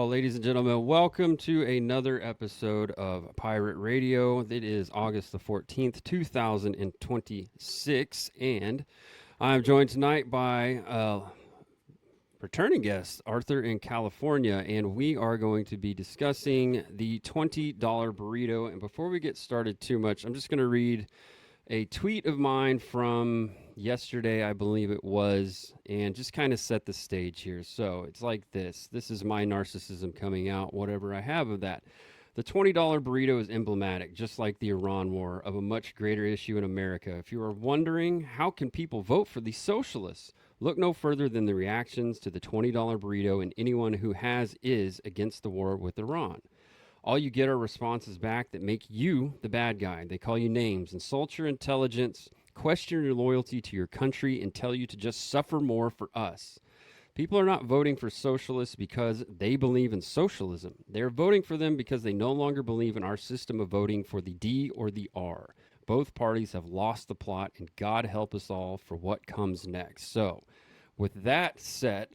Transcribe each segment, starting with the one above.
ladies and gentlemen, welcome to another episode of Pirate Radio. It is August the 14th, 2026, and I'm joined tonight by returning guest, Arthur in California, and we are going to be discussing the $20 burrito. And before we get started too much, I'm just going to read a tweet of mine from yesterday, I believe it was, and just kind of set the stage here. So it's like this. This is my narcissism coming out, whatever I have of that. The $20 burrito is emblematic, just like the Iran war, of a much greater issue in America. If you are wondering how can people vote for the socialists, look no further than the reactions to the $20 burrito, and anyone who is against the war with Iran. All you get are responses back that make you the bad guy. They call you names, insult your intelligence, question your loyalty to your country, and tell you to just suffer more for us. People are not voting for socialists because they believe in socialism. They're voting for them because they no longer believe in our system of voting for the D or the R. Both parties have lost the plot, and God help us all for what comes next. So, with that said,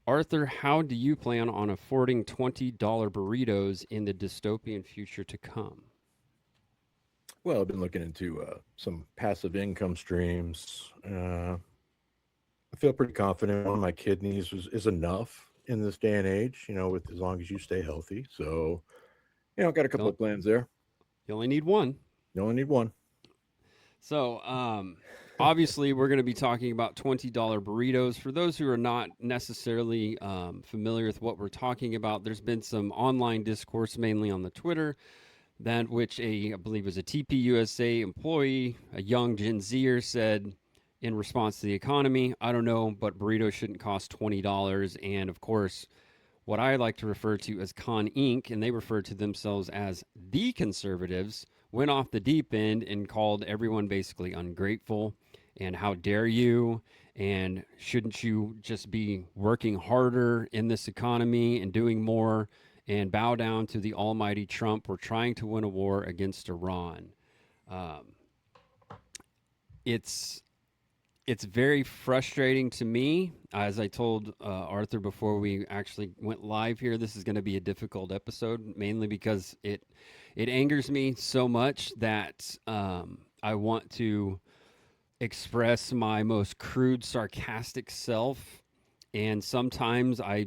Arthur, how do you plan on affording $20 burritos in the dystopian future to come? Well, I've been looking into some passive income streams. I feel pretty confident one of my kidneys is enough in this day and age, with as long as you stay healthy. So, got a couple You of plans there. only need one. You only need one. So, obviously, we're going to be talking about $20 burritos. For those who are not necessarily familiar with what we're talking about, there's been some online discourse, mainly on the Twitter, that which I believe was a TPUSA employee, a young Gen Zer, said in response to the economy, I don't know, but burritos shouldn't cost $20. And of course, what I like to refer to as Con Inc., and they refer to themselves as the conservatives, went off the deep end and called everyone basically ungrateful and how dare you, and shouldn't you just be working harder in this economy and doing more and bow down to the almighty Trump. We're trying to win a war against Iran. Um, it's it's very frustrating to me. As I told Arthur before we actually went live here, this is going to be a difficult episode, mainly because it angers me so much that I want to express my most crude, sarcastic self, and sometimes I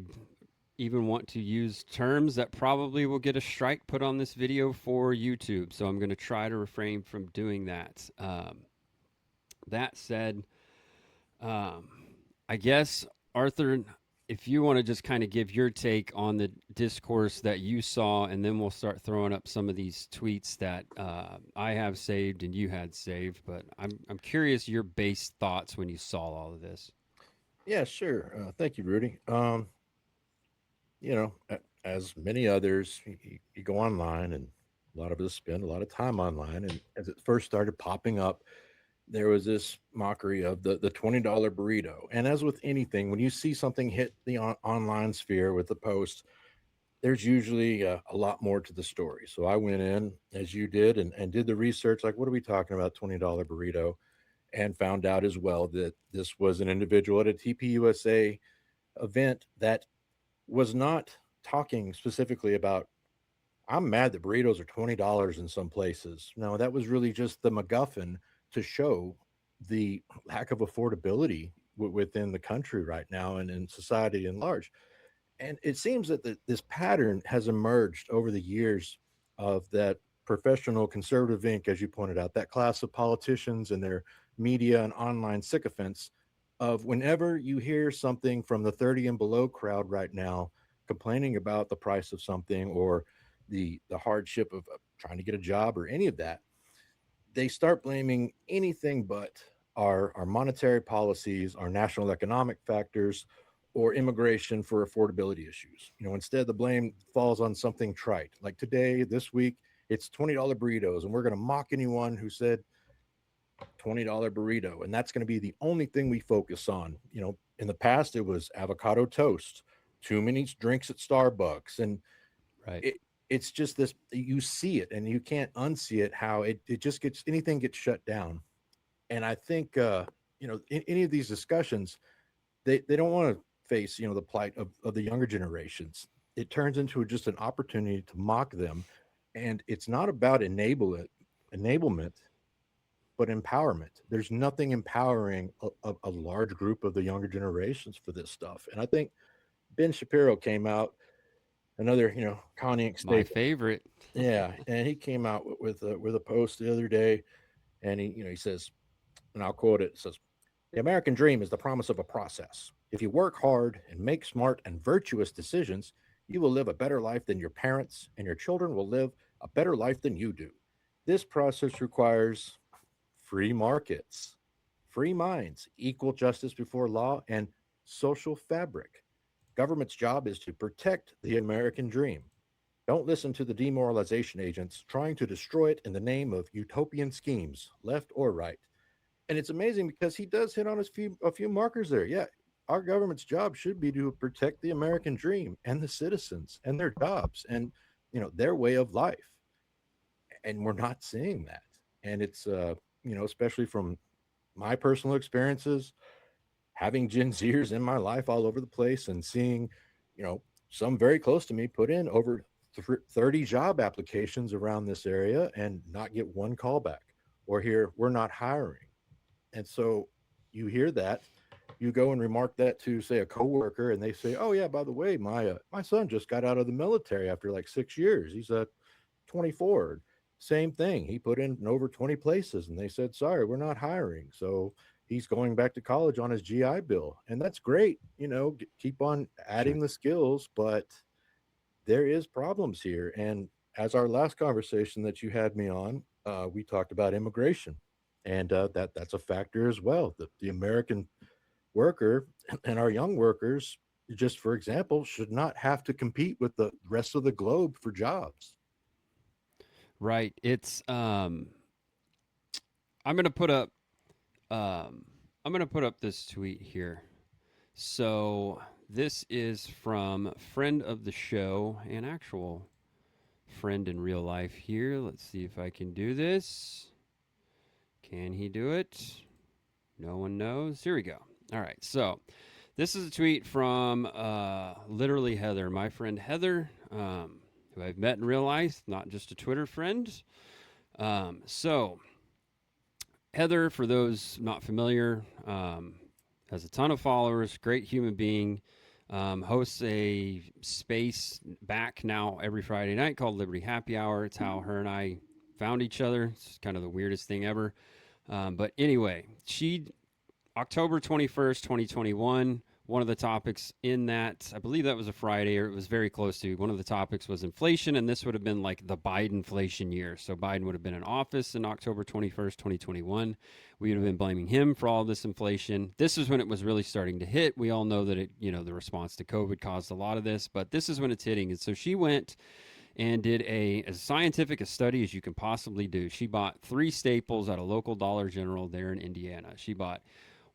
even want to use terms that probably will get a strike put on this video for YouTube. So I'm going to try to refrain from doing that. That said, um, I guess, Arthur, if you want to just kind of give your take on the discourse that you saw, and then we'll start throwing up some of these tweets that I have saved and you had saved. But I'm curious your base thoughts when you saw all of this. Yeah, sure. Thank you, Rudy. As many others, you go online, and a lot of us spend a lot of time online. And as it first started popping up, there was this mockery of the $20 burrito. And as with anything, when you see something hit the online sphere with the post, there's usually a lot more to the story. So I went in, as you did, and did the research, like, what are we talking about, $20 burrito? And found out as well that this was an individual at a TPUSA event that was not talking specifically about, I'm mad that burritos are $20 in some places. No, that was really just the MacGuffin to show the lack of affordability within the country right now and in society in large. And it seems that this pattern has emerged over the years of that professional conservative ink, as you pointed out, that class of politicians and their media and online sycophants, of whenever you hear something from the 30 and below crowd right now complaining about the price of something or the hardship of trying to get a job or any of that, they start blaming anything but our monetary policies, our national economic factors, or immigration for affordability issues. Instead, the blame falls on something trite. Like today, this week, it's $20 burritos, and we're going to mock anyone who said $20 burrito. And that's going to be the only thing we focus on. In the past, it was avocado toast, too many drinks at Starbucks. And Right. it's just this, you see it and you can't unsee it, how it just gets, anything gets shut down. And I think, in any of these discussions, they don't want to face, the plight of the younger generations. it turns into just an opportunity to mock them. And it's not about enablement, but empowerment. There's nothing empowering a large group of the younger generations for this stuff. And I think Ben Shapiro came out, another, Connie My staple. favorite. Yeah, and he came out with a post the other day, and he says, and I'll quote it. It says, "The American dream is the promise of a process. If you work hard and make smart and virtuous decisions, you will live a better life than your parents, and your children will live a better life than you do. This process requires free markets, free minds, equal justice before law, and social fabric. Government's job is to protect the American dream. Don't listen to the demoralization agents trying to destroy it in the name of utopian schemes, left or right." And it's amazing because he does hit on a few markers there. Yeah, our government's job should be to protect the American dream and the citizens and their jobs and their way of life. And we're not seeing that. And it's especially from my personal experiences, having Gen Zers in my life all over the place and seeing, some very close to me put in over 30 job applications around this area and not get one call back, or hear we're not hiring. And so you hear that, you go and remark that to, say, a coworker, and they say, "Oh yeah, by the way, my son just got out of the military after like 6 years. He's 24." Same thing. He put in over 20 places, and they said, "Sorry, we're not hiring." So he's going back to college on his GI Bill, and that's great. Keep on Sure. adding the skills, but there is problems here. And as our last conversation that you had me on, we talked about immigration, and that's a factor as well. The American worker and our young workers, just for example, should not have to compete with the rest of the globe for jobs. Right. It's I'm gonna put up um I'm gonna put up this tweet here. So this is from friend of the show, an actual friend in real life here. Let's see if I can do this. Can he do it? No one knows. Here we go. All right. So this is a tweet from literally Heather, my friend Heather, who I've met in real life, not just a Twitter friend. So Heather, for those not familiar, has a ton of followers, great human being, hosts a space back now every Friday night called Liberty Happy Hour. It's how her and I found each other. It's kind of the weirdest thing ever. But anyway, October 21st, 2021, one of the topics in that, I believe that was a Friday, or it was very close to, one of the topics was inflation, and this would have been like the Biden inflation year. So Biden would have been in office in October 21st, 2021. We would have been blaming him for all this inflation. This is when it was really starting to hit. We all know that the response to COVID caused a lot of this, but this is when it's hitting. And so she went and did as scientific a study as you can possibly do. She bought 3 staples at a local Dollar General there in Indiana. She bought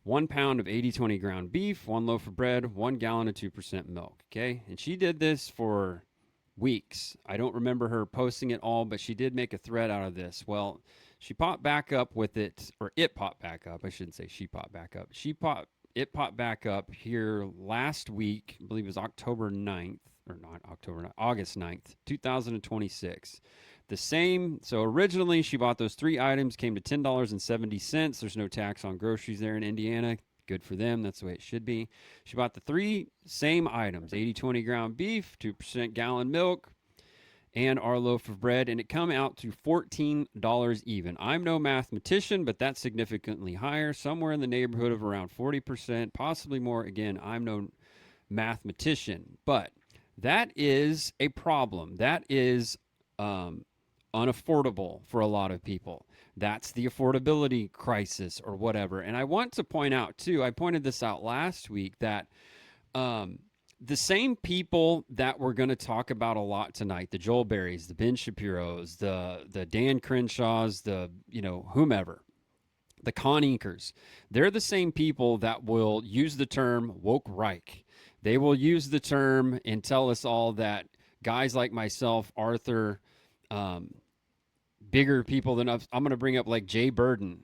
1 pound of 80/20 ground beef, 1 loaf of bread, 1 gallon of 2% milk. Okay. And she did this for weeks. I don't remember her posting it all, but she did make a thread out of this. Well, she popped back up with it, or it popped back up. I shouldn't say she popped back up. It popped back up here last week. I believe it was October 9th, or not October 9th, August 9th, 2026. The same. So originally she bought those 3 items, came to $10.70. There's no tax on groceries there in Indiana. Good for them. That's the way it should be. She bought the 3 same items, 80/20 ground beef, 2% gallon milk, and our loaf of bread, and it come out to $14 even. I'm no mathematician, but that's significantly higher, somewhere in the neighborhood of around 40%, possibly more. Again, I'm no mathematician, but that is a problem. That is unaffordable for a lot of people. That's the affordability crisis or whatever. And I want to point out, too, I pointed this out last week, that um, the same people that we're going to talk about a lot tonight, the Joel Berrys, the Ben Shapiros, the Dan Crenshaws, the, whomever, the Con Inkers, they're the same people that will use the term woke Reich. They will use the term and tell us all that guys like myself, Arthur, um, bigger people than us. I'm going to bring up like Jay Burden,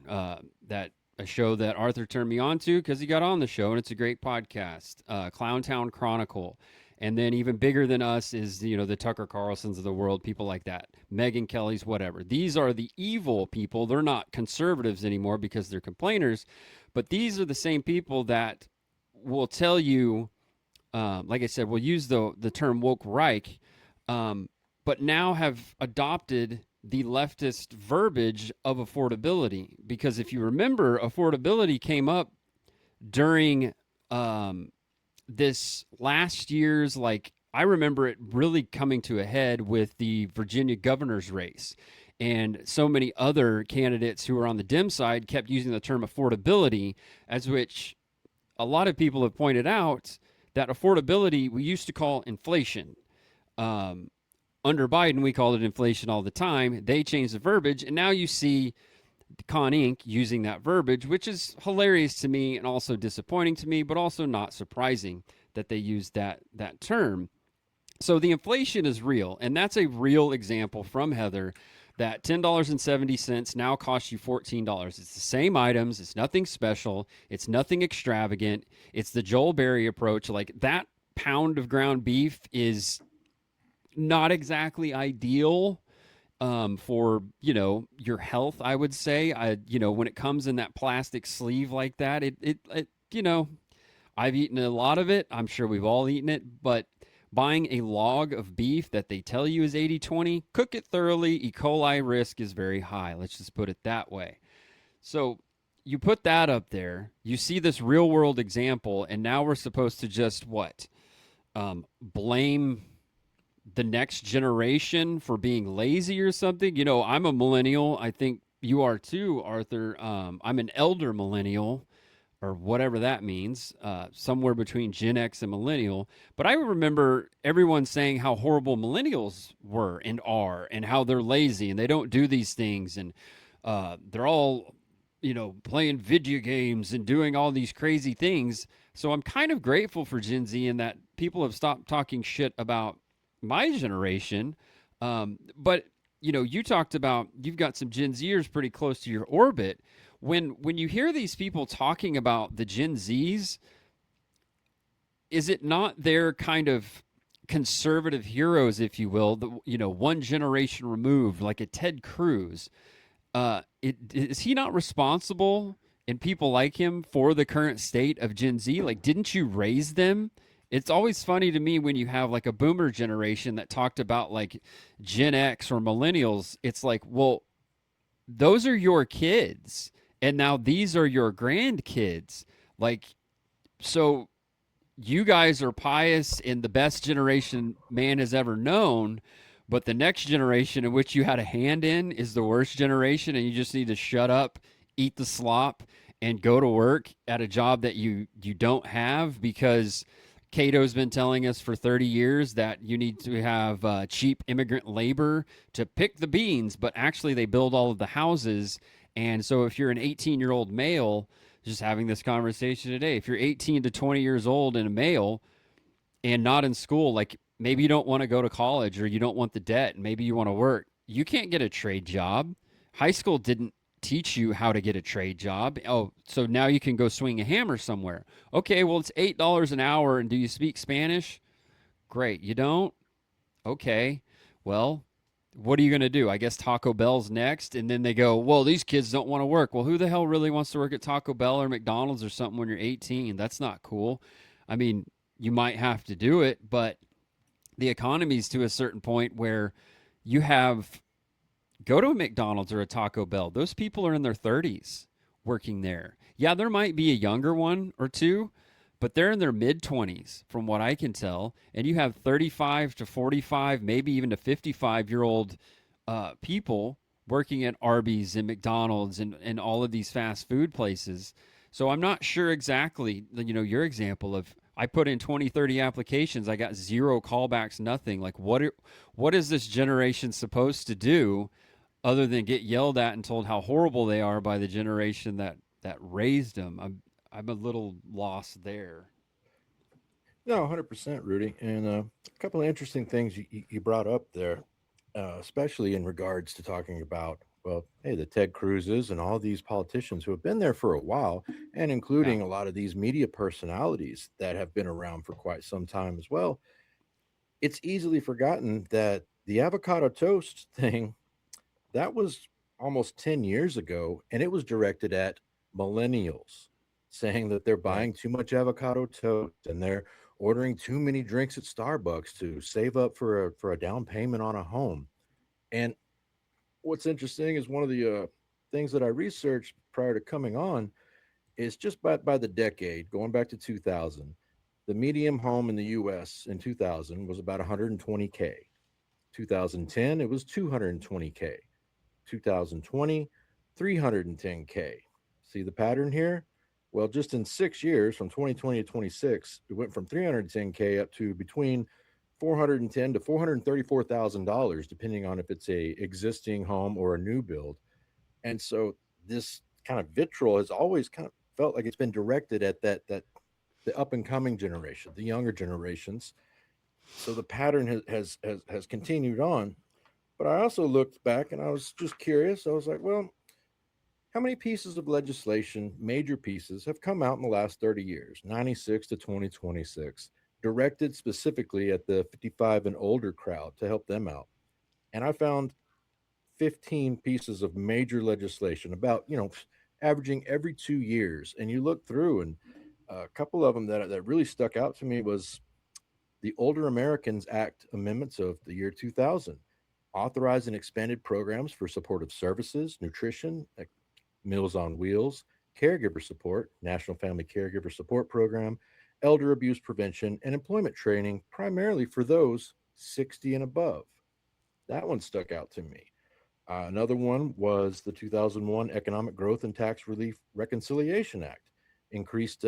that a show that Arthur turned me on to because he got on the show and it's a great podcast, Clowntown Chronicle. And then even bigger than us is, the Tucker Carlsons of the world, people like that, Megan Kelly's, whatever. These are the evil people. They're not conservatives anymore because they're complainers, but these are the same people that will tell you, like I said, we'll use the term woke Reich, um, but now have adopted the leftist verbiage of affordability. Because if you remember, affordability came up during um, this last year's, like, I remember it really coming to a head with the Virginia governor's race. And so many other candidates who were on the dim side kept using the term affordability, as which a lot of people have pointed out that affordability we used to call inflation. Um, Under Biden, we called it inflation all the time. They changed the verbiage, and now you see Con Inc. using that verbiage, which is hilarious to me and also disappointing to me, but also not surprising that they used that term. So the inflation is real, and that's a real example from Heather that $10.70 now costs you $14. It's the same items, it's nothing special, it's nothing extravagant. It's the Joel Berry approach. Like, that pound of ground beef is not exactly ideal for your health. I would say, when it comes in that plastic sleeve like that, it I've eaten a lot of it. I'm sure we've all eaten it, but buying a log of beef that they tell you is 80/20, cook it thoroughly. E. coli risk is very high. Let's just put it that way. So you put that up there, you see this real world example, and now we're supposed to just what? Blame the next generation for being lazy or something. I'm a millennial. I think you are too, Arthur. I'm an elder millennial, or whatever that means, somewhere between Gen X and millennial. But I remember everyone saying how horrible millennials were and are, and how they're lazy and they don't do these things, and they're all, playing video games and doing all these crazy things. So I'm kind of grateful for Gen Z in that people have stopped talking shit about my generation. But you talked about you've got some Gen Zers pretty close to your orbit. When you hear these people talking about the Gen Zs, is it not their kind of conservative heroes, if you will, the one generation removed, like a Ted Cruz? Is he not responsible, and people like him, for the current state of Gen Z? Like, didn't you raise them? It's always funny to me when you have like a boomer generation that talked about like Gen X or millennials. It's like, well, those are your kids, and now these are your grandkids. Like, so you guys are pious and the best generation man has ever known, but the next generation in which you had a hand in is the worst generation, and you just need to shut up, eat the slop, and go to work at a job that you don't have, because Cato's been telling us for 30 years that you need to have cheap immigrant labor to pick the beans, but actually they build all of the houses. And so if you're an 18-year-old male, just having this conversation today, if you're 18 to 20 years old and a male and not in school, like maybe you don't want to go to college or you don't want the debt, and maybe you want to work, you can't get a trade job. High school didn't teach you how to get a trade job. Oh, so now you can go swing a hammer somewhere. Okay, well, it's $8 an hour, and do you speak Spanish? Great. You don't? Okay. Well, what are you going to do? I guess Taco Bell's next. And then they go, well, these kids don't want to work. Well, who the hell really wants to work at Taco Bell or McDonald's or something when you're 18? That's not cool. I mean, you might have to do it, but the economy's to a certain point where you have, go to a McDonald's or a Taco Bell. Those people are in their 30s working there. Yeah, there might be a younger one or two, but they're in their mid 20s from what I can tell. And you have 35 to 45, maybe even to 55-year-old people working at Arby's and McDonald's and all of these fast food places. So I'm not sure exactly, your example of I put in 20, 30 applications, I got zero callbacks, nothing. Like, what is this generation supposed to do other than get yelled at and told how horrible they are by the generation that raised them? I'm a little lost there. No, 100%, Rudy. And a couple of interesting things you brought up there, especially in regards to talking about, well, hey, the Ted Cruzes and all these politicians who have been there for a while, and Yeah. including a lot of these media personalities that have been around for quite some time as well. it's easily forgotten that the avocado toast thing, that was almost 10 years ago, and it was directed at millennials, saying that they're Right. buying too much avocado toast and they're ordering too many drinks at Starbucks to save up for a down payment on a home. And what's interesting is one of the things that I researched prior to coming on is just by the decade, going back to 2000, the median home in the US in 2000 was about 120K. 2010, it was 220K. 2020, 310K. See the pattern here? Well, just in 6 years, from 2020 to 26, it went from 310K up to between 410 to $434,000, depending on if it's a existing home or a new build. And so this kind of vitriol has always kind of felt like it's been directed at that the up and coming generation, the younger generations. So the pattern has continued on. But I also looked back and I was just curious. I was like, well, how many pieces of legislation, major pieces, have come out in the last 30 years, 96 to 2026, directed specifically at the 55 and older crowd to help them out? And I found 15 pieces of major legislation about, averaging every 2 years. And you look through, and a couple of them that really stuck out to me was the Older Americans Act amendments of the year 2000, authorized and expanded programs for supportive services, nutrition, like Meals on Wheels, caregiver support, National Family Caregiver Support Program, elder abuse prevention, and employment training, primarily for those 60 and above. That one stuck out to me. Another one was the 2001 Economic Growth and Tax Relief Reconciliation Act, increased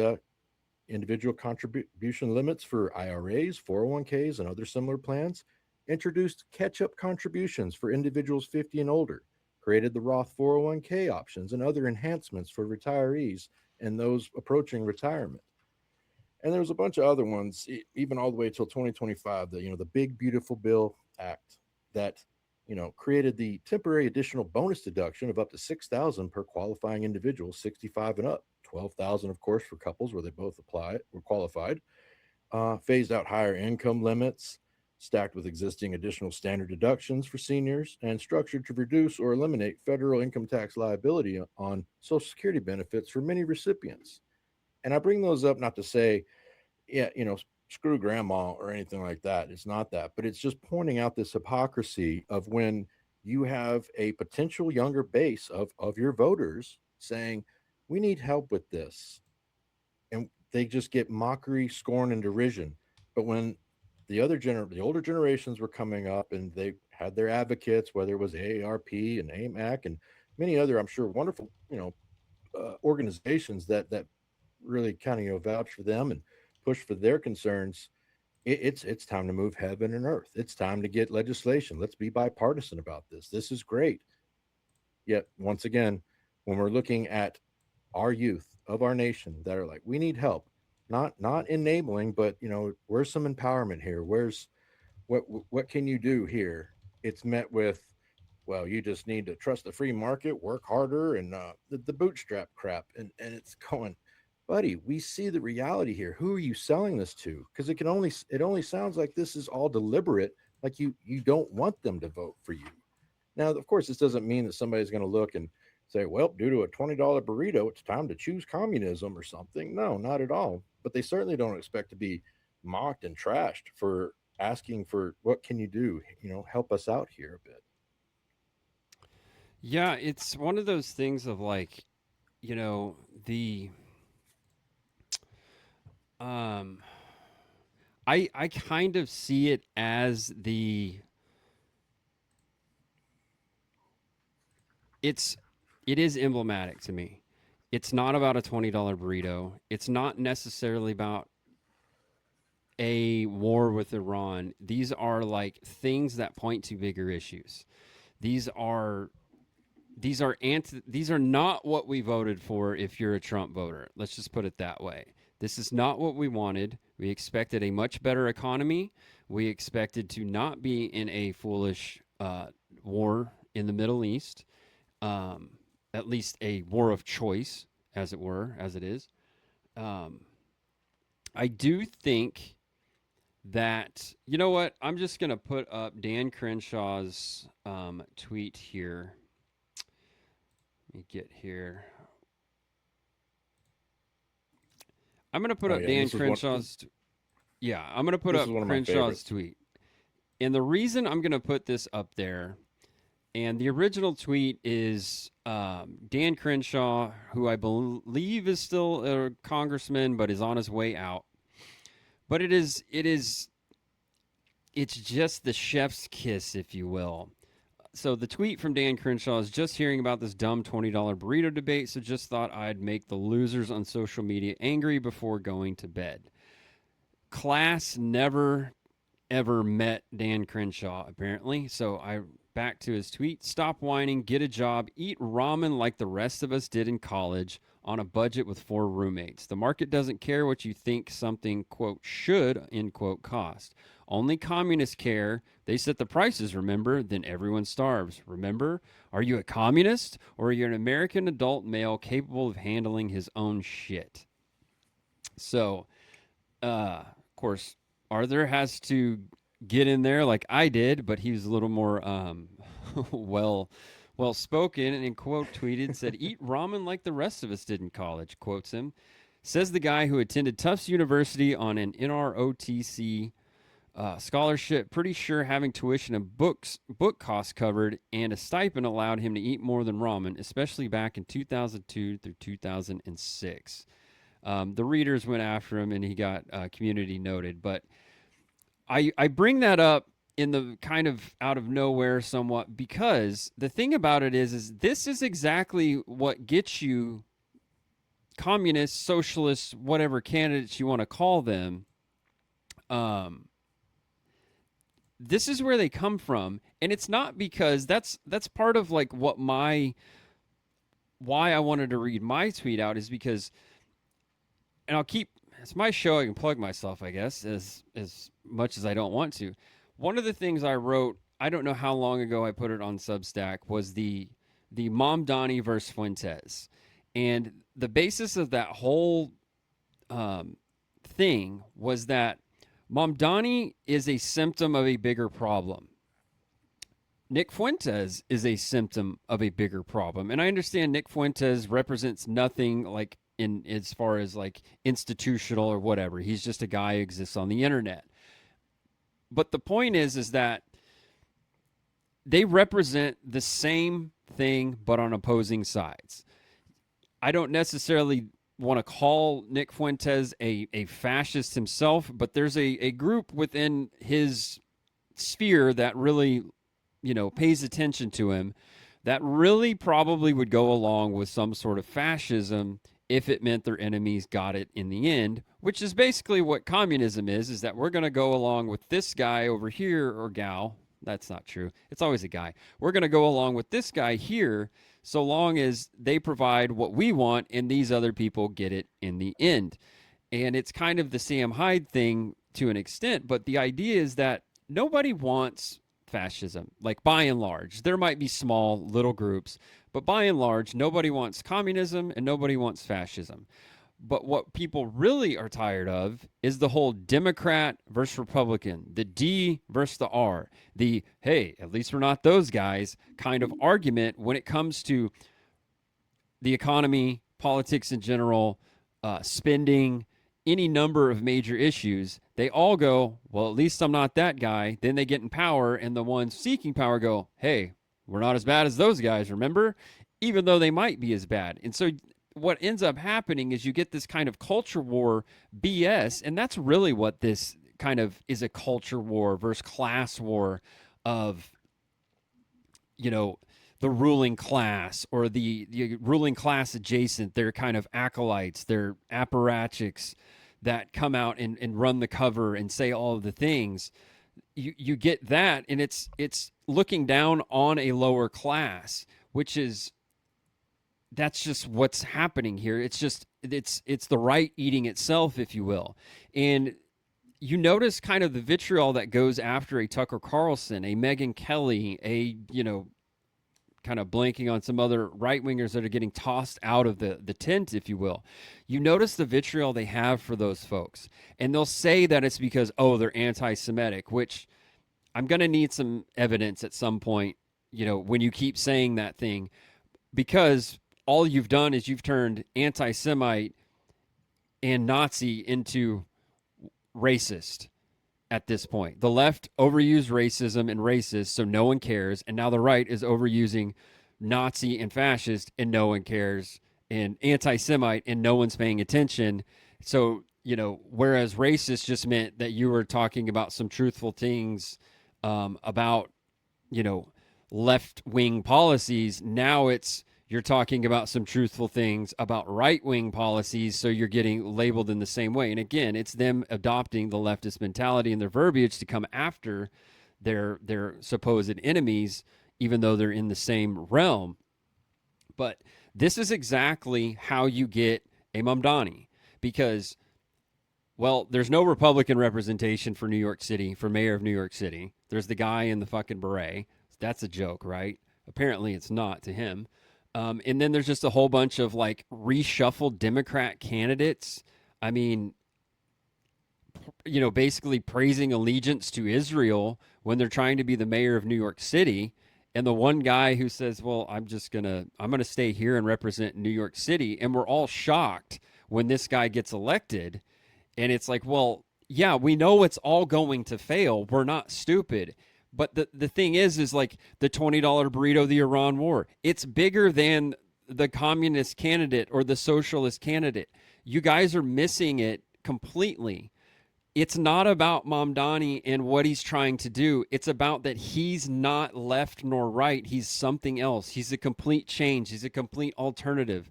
individual contribution limits for IRAs, 401ks, and other similar plans, introduced catch up contributions for individuals 50 and older, created the Roth 401k options and other enhancements for retirees and those approaching retirement. And there was a bunch of other ones, even all the way till 2025. The Big Beautiful Bill Act that created the temporary additional bonus deduction of up to 6,000 per qualifying individual, 65 and up. 12,000, of course, for couples where they both apply were qualified. Phased out higher income limits, stacked with existing additional standard deductions for seniors, and structured to reduce or eliminate federal income tax liability on Social Security benefits for many recipients. And I bring those up not to say, yeah, screw grandma or anything like that. It's not that, but it's just pointing out this hypocrisy of when you have a potential younger base of your voters saying, we need help with this. And they just get mockery, scorn, and derision. But when the older generations were coming up and they had their advocates, whether it was AARP and AMAC and many other, I'm sure, wonderful, organizations that really kind of vouch for them and push for their concerns. It's time to move heaven and earth. It's time to get legislation. Let's be bipartisan about this. This is great. Yet once again, when we're looking at our youth of our nation that are like, we need help, not enabling, but where's some empowerment here? Where's what can you do here? It's met with, well, you just need to trust the free market, work harder, and the bootstrap crap. And it's going, buddy, we see the reality here. Who are you selling this to? Because it only sounds like this is all deliberate, like you don't want them to vote for you. Now, of course, this doesn't mean that somebody's going to look and say, well, due to a $20 burrito, it's time to choose communism or something. No, not at all. But they certainly don't expect to be mocked and trashed for asking for what can you do? Help us out here a bit. Yeah, it's one of those things of like, you know, the um I kind of see it as it's it is emblematic to me. It's not about a $20 burrito. It's not necessarily about a war with Iran. These are like things that point to bigger issues. These are these are not what we voted for if you're a Trump voter. Let's just put it that way. This is not what we wanted. We expected a much better economy. We expected to not be in a foolish war in the Middle East, um, at least a war of choice, as it were, as it is. Um, I do think that, you know what? I'm just going to put up Dan Crenshaw's tweet here. Let me get here. I'm going to put Oh up yeah, and Dan Crenshaw's. Yeah, I'm going to put this is up one of my Crenshaw's favorites. tweet. And the reason I'm going to put this up there, and the original tweet is Dan Crenshaw, who I believe is still a congressman, but is on his way out. But it's just the chef's kiss, if you will. So the tweet from Dan Crenshaw is just hearing about this dumb $20 burrito debate, so just thought I'd make the losers on social media angry before going to bed. Class never ever met Dan Crenshaw, apparently. So I back to his tweet. Stop whining, get a job, eat ramen like the rest of us did in college on a budget with 4 roommates. The market doesn't care what you think something, quote, should, end quote, cost. Only communists care. They set the prices, remember? Then everyone starves. Remember? Are you a communist or are you an American adult male capable of handling his own shit? So, of course, Arthur has to get in there like I did, but he was a little more well spoken and quote tweeted said, "Eat ramen like the rest of us did in college." Quotes him. Says the guy who attended Tufts University on an NROTC scholarship. Pretty sure having tuition and book costs covered and a stipend allowed him to eat more than ramen, especially back in 2002 through 2006. The readers went after him and he got community noted. But I bring that up in the kind of out of nowhere somewhat because the thing about it is this is exactly what gets you communists, socialists, whatever candidates you want to call them. This is where they come from, and it's not because that's part of like what my why I wanted to read my tweet out is because, and I'll keep it's my show. I can plug myself, I guess, as much as I don't want to. One of the things I wrote, I don't know how long ago I put it on Substack, was the Mom Donnie versus Fuentes, and the basis of that whole thing was that Mom Donnie is a symptom of a bigger problem. Nick Fuentes is a symptom of a bigger problem. And I understand Nick Fuentes represents nothing like in as far as like institutional or whatever. He's just a guy who exists on the internet. But the point is that they represent the same thing but on opposing sides. I don't necessarily want to call Nick Fuentes a fascist himself, but there's a group within his sphere that really, pays attention to him that really probably would go along with some sort of fascism if it meant their enemies got it in the end, which is basically what communism is that we're going to go along with this guy over here or gal. That's not true. It's always a guy. We're going to go along with this guy here so long as they provide what we want and these other people get it in the end. And it's kind of the Sam Hyde thing to an extent, but the idea is that nobody wants fascism, like by and large. There might be small little groups, but by and large, nobody wants communism and nobody wants fascism. But what people really are tired of is the whole Democrat versus Republican, the D versus the R, the hey, at least we're not those guys kind of argument when it comes to the economy, politics in general, spending, any number of major issues. They all go, well, at least I'm not that guy. Then they get in power, and the ones seeking power go, hey, we're not as bad as those guys, remember? Even though they might be as bad. And so what ends up happening is you get this kind of culture war BS, and that's really what this kind of is, a culture war versus class war of, the ruling class or the ruling class adjacent. They're kind of acolytes, they're apparatchiks that come out and run the cover and say all of the things. You get that, and it's looking down on a lower class, which is that's just what's happening here. It's just it's the right eating itself, if you will. And you notice kind of the vitriol that goes after a Tucker Carlson, a Megyn Kelly, a kind of blanking on some other right wingers that are getting tossed out of the tent, if you will. You notice the vitriol they have for those folks, and they'll say that it's because they're anti-Semitic, which I'm going to need some evidence at some point. When you keep saying that thing, because all you've done is you've turned anti-Semite and Nazi into racist at this point. The left overused racism and racist, so no one cares. And now the right is overusing Nazi and fascist, and no one cares. And anti Semite, and no one's paying attention. So, whereas racist just meant that you were talking about some truthful things about, you know, left wing policies, now it's you're talking about some truthful things about right wing policies, so you're getting labeled in the same way. And again, it's them adopting the leftist mentality and their verbiage to come after their supposed enemies, even though they're in the same realm. But this is exactly how you get a Mamdani, because there's no Republican representation for New York City, for mayor of New York City. There's the guy in the fucking beret. That's a joke, right? Apparently it's not to him. And then there's just a whole bunch of like reshuffled Democrat candidates. I mean, basically praising allegiance to Israel when they're trying to be the mayor of New York City. And the one guy who says, well, I'm going to stay here and represent New York City. And we're all shocked when this guy gets elected. And it's like, well, yeah, we know it's all going to fail. We're not stupid. But the thing is like the $20 burrito, the Iran war, it's bigger than the communist candidate or the socialist candidate. You guys are missing it completely. It's not about Mamdani and what he's trying to do. It's about that he's not left nor right. He's something else. He's a complete change. He's a complete alternative.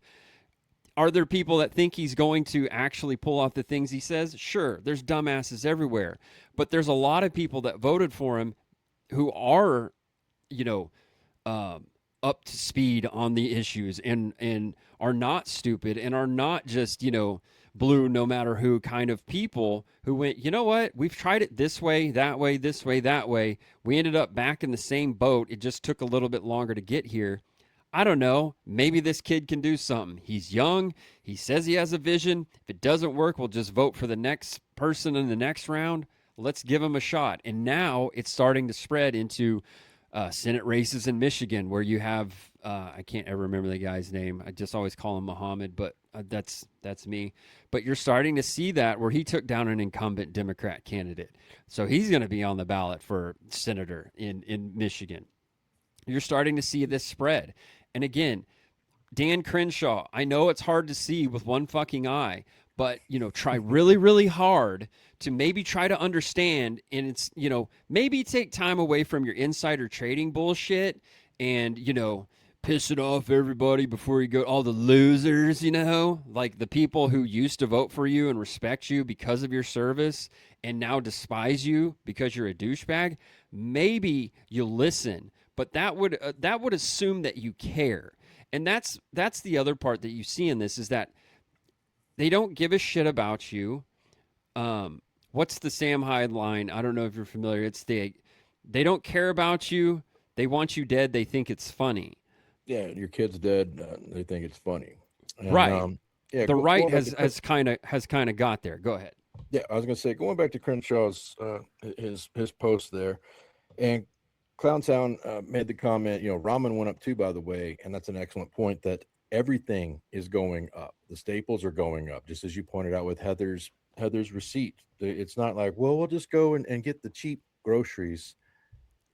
Are there people that think he's going to actually pull off the things he says? Sure, there's dumbasses everywhere. But there's a lot of people that voted for him who are, you know, up to speed on the issues and are not stupid and are not just, blue no matter who kind of people who went, you know what, we've tried it this way, that way, this way, that way. We ended up back in the same boat. It just took a little bit longer to get here. I don't know. Maybe this kid can do something. He's young. He says he has a vision. If it doesn't work, we'll just vote for the next person in the next round. Let's give him a shot. And now it's starting to spread into Senate races in Michigan, where you have I can't ever remember the guy's name. I just always call him Muhammad, but that's me. But you're starting to see that where he took down an incumbent Democrat candidate, so he's going to be on the ballot for senator in Michigan. You're starting to see this spread, and again, Dan Crenshaw, I know it's hard to see with one fucking eye, but try really, really hard to maybe try to understand. And it's, maybe take time away from your insider trading bullshit and, pissing off everybody before you go, all the losers, like the people who used to vote for you and respect you because of your service and now despise you because you're a douchebag. Maybe you listen, but that would assume that you care. And that's the other part that you see in this, is that they don't give a shit about you. What's the Sam Hyde line? I don't know if you're familiar. It's they don't care about you. They want you dead. They think it's funny. Yeah, your kid's dead. They think it's funny. And, Right. yeah, The right going back has kind of got there. Go ahead. yeah, I was gonna say, going back to Crenshaw's his post there, and Clowntown made the comment. Ramen went up too, by the way, and that's an excellent point. That everything is going up. The staples are going up, just as you pointed out with Heather's receipt. It's not like, well, we'll just go and get the cheap groceries.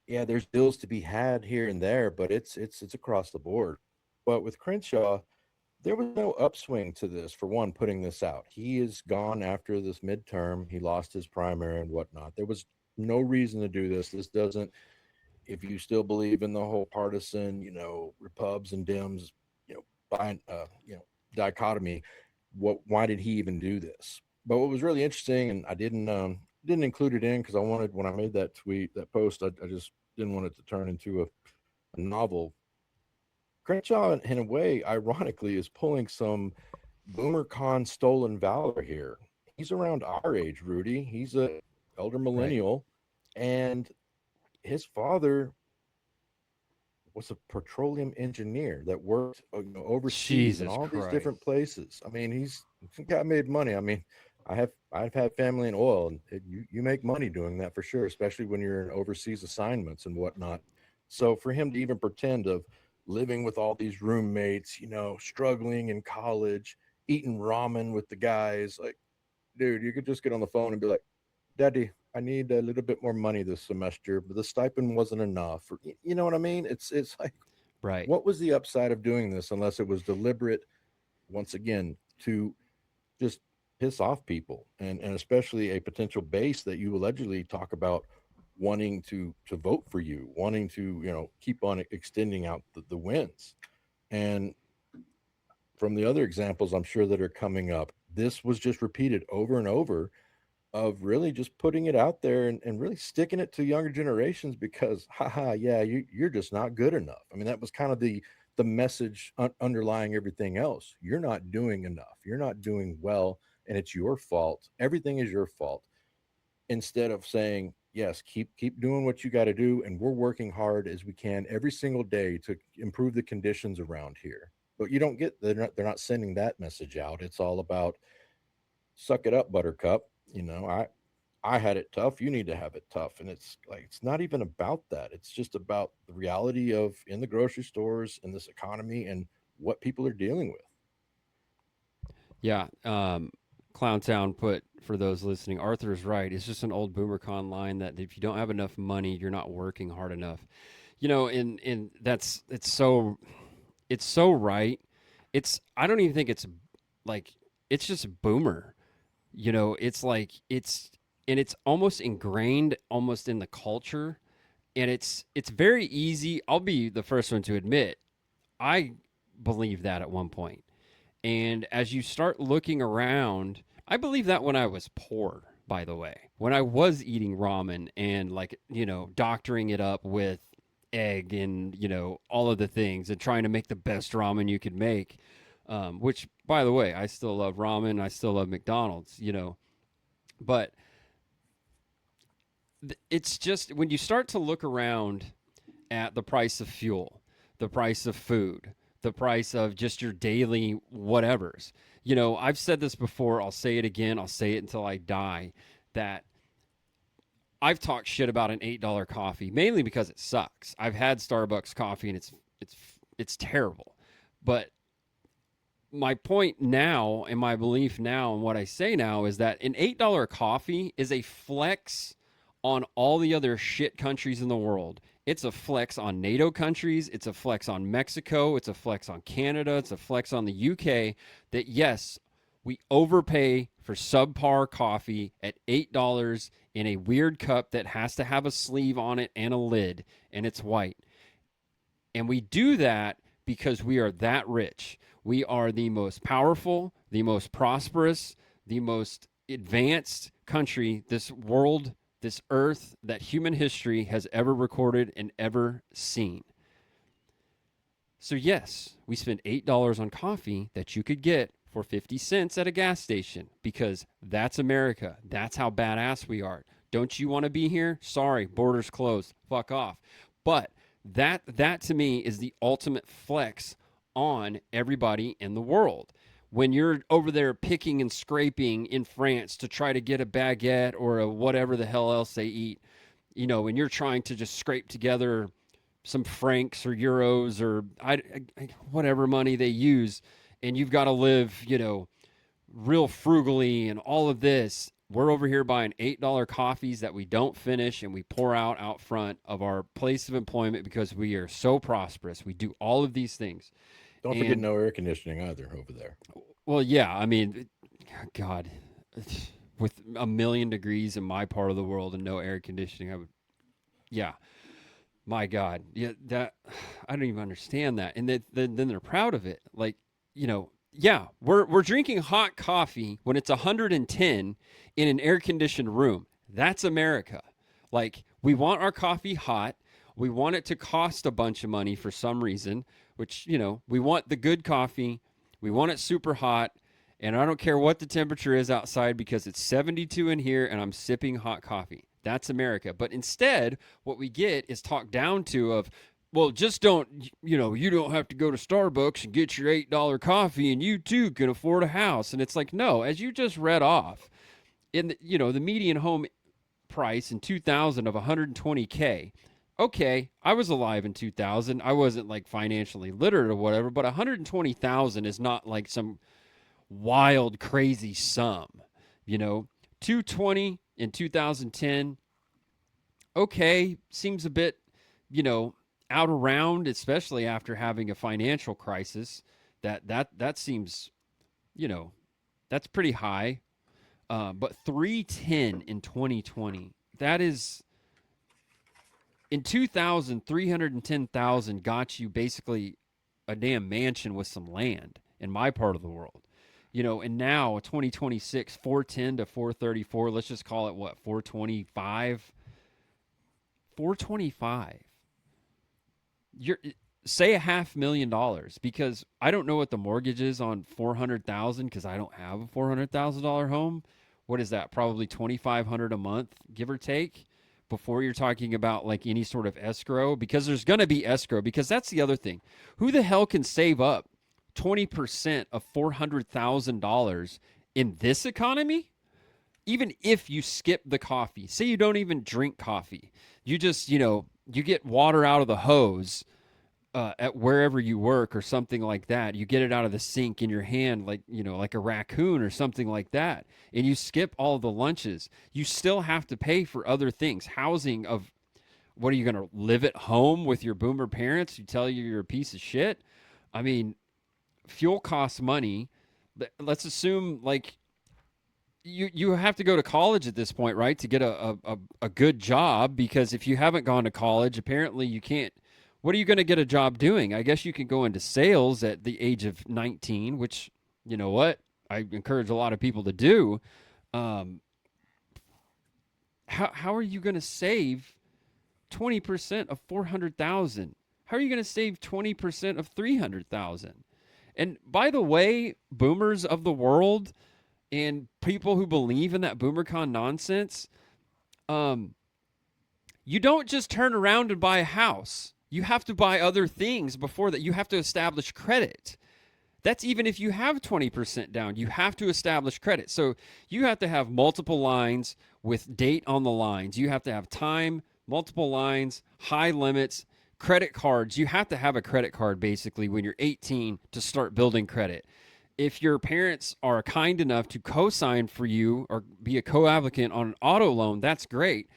Yeah, there's deals to be had here and there, but it's across the board. But with Crenshaw, there was no upswing to this, for one, putting this out. He is gone after this midterm. He lost his primary and whatnot. There was no reason to do this. This doesn't, if you still believe in the whole partisan, Repubs and Dems, by, dichotomy, why did he even do this? But what was really interesting, and I didn't include it in because I wanted, when I made that post, I just didn't want it to turn into a novel. Crenshaw, in a way, ironically, is pulling some Boomer Con stolen valor here. He's around our age, Rudy. He's a elder millennial, right. And his father was a petroleum engineer that worked overseas in Jesus all these Christ. different places. I mean, he's guy made money. I mean, I've had family in oil, and you make money doing that for sure, especially when you're in overseas assignments and whatnot. So for him to even pretend of living with all these roommates, struggling in college, eating ramen with the guys, like, dude, you could just get on the phone and be like, Daddy, I need a little bit more money this semester, but the stipend wasn't enough. Or, you know what I mean? It's like, Right. what was the upside of doing this unless it was deliberate, once again, to just piss off people, and especially a potential base that you allegedly talk about wanting to vote for you, wanting to keep on extending out the wins. And from the other examples I'm sure that are coming up, this was just repeated over and over, of really just putting it out there, and really sticking it to younger generations because, haha, yeah, you're just not good enough. I mean, that was kind of the message underlying everything else. You're not doing enough. You're not doing well, and it's your fault. Everything is your fault. Instead of saying, yes, keep doing what you got to do, and we're working hard as we can every single day to improve the conditions around here. But you don't get they're not sending that message out. It's all about suck it up, buttercup. I had it tough, you need to have it tough. And it's like, it's not even about that. It's just about the reality of in the grocery stores, in this economy, and what people are dealing with. Yeah. Clowntown put, for those listening, Arthur's right. It's just an old BoomerCon line that if you don't have enough money, you're not working hard enough. And that's it's so right. It's I don't even think it's like it's just boomer. It's like it's almost ingrained almost in the culture, and it's very easy. I'll be the first one to admit I believed that at one point. And as you start looking around, I believe that when I was poor, by the way, when I was eating ramen and like, doctoring it up with egg and, all of the things and trying to make the best ramen you could make. Which, by the way, I still love ramen. I still love McDonald's. But it's just when you start to look around at the price of fuel, the price of food, the price of just your daily whatevers. I've said this before, I'll say it again, I'll say it until I die, that I've talked shit about an $8 coffee mainly because it sucks. I've had Starbucks coffee and it's terrible. But my point now and my belief now and what I say now is that an $8 coffee is a flex on all the other shit countries in the world. It's a flex on NATO countries. It's a flex on Mexico. It's a flex on Canada. It's a flex on the UK that, yes, we overpay for subpar coffee at $8 in a weird cup that has to have a sleeve on it and a lid, and it's white. And we do that because we are that rich. We are the most powerful, the most prosperous, the most advanced country this world, this earth, that human history has ever recorded and ever seen. So, yes, we spend $8 on coffee that you could get for 50 cents at a gas station because that's America. That's how badass we are. Don't you want to be here? Sorry, borders closed. Fuck off. But that to me is the ultimate flex on everybody in the world. When you're over there picking and scraping in France to try to get a baguette or a whatever the hell else they eat, when you're trying to just scrape together some francs or euros or whatever money they use, and you've got to live, real frugally and all of this. We're over here buying $8 coffees that we don't finish and we pour out front of our place of employment because we are so prosperous. We do all of these things. Don't forget And no air conditioning either over there. well, yeah, I mean, God, with a million degrees in my part of the world and no air conditioning, yeah, my God, yeah, that I don't even understand that. And then they're proud of it. Like, yeah, we're drinking hot coffee when it's 110 in an air conditioned room. That's America. Like, we want our coffee hot. We want it to cost a bunch of money for some reason, which, we want the good coffee. We want it super hot. And I don't care what the temperature is outside because it's 72 in here and I'm sipping hot coffee. That's America. But instead, what we get is talked down to of well, just don't, you don't have to go to Starbucks and get your $8 coffee and you too can afford a house. And it's like, no, as you just read off, the median home price in 2000 of 120K. Okay, I was alive in 2000. I wasn't like financially literate or whatever, but 120,000 is not like some wild crazy sum, you know. 220 in 2010, okay, seems a bit, you know, out around, especially after having a financial crisis. That seems, you know, that's pretty high. But 310 in 2020, that is in 2000, 310,000 got you basically a damn mansion with some land in my part of the world. And now 2026, 410 to 434, let's just call it what, 425? 425. You're say $500,000 because I don't know what the mortgage is on 400,000 because I don't have a $400,000 home. What is that? Probably 2,500 a month, give or take. Before you're talking about like any sort of escrow, because there's going to be escrow, because that's the other thing. Who the hell can save up 20% of $400,000 in this economy? Even if you skip the coffee, say you don't even drink coffee, you just, you get water out of the hose at wherever you work or something like that. You get it out of the sink in your hand, like, like a raccoon or something like that. And you skip all the lunches. You still have to pay for other things. Housing of, what are you going to live at home with your boomer parents who tell you you're a piece of shit? I mean, fuel costs money. Let's assume like you have to go to college at this point, right, to get a good job, because if you haven't gone to college, apparently you can't. What are you going to get a job doing? I guess you can go into sales at the age of 19, which, you know what, I encourage a lot of people to do. Um, how are you going to save 20% of 400,000? How are you going to save 20% of 300,000? And by the way, boomers of the world and people who believe in that boomercon nonsense, um, you don't just turn around and buy a house. You have to buy other things before that. You have to establish credit. That's even if you have 20% down, you have to establish credit. So you have to have multiple lines with date on the lines. You have to have time, multiple lines, high limits, credit cards. You have to have a credit card basically when you're 18 to start building credit. If your parents are kind enough to co-sign for you or be a co-applicant on an auto loan, that's great.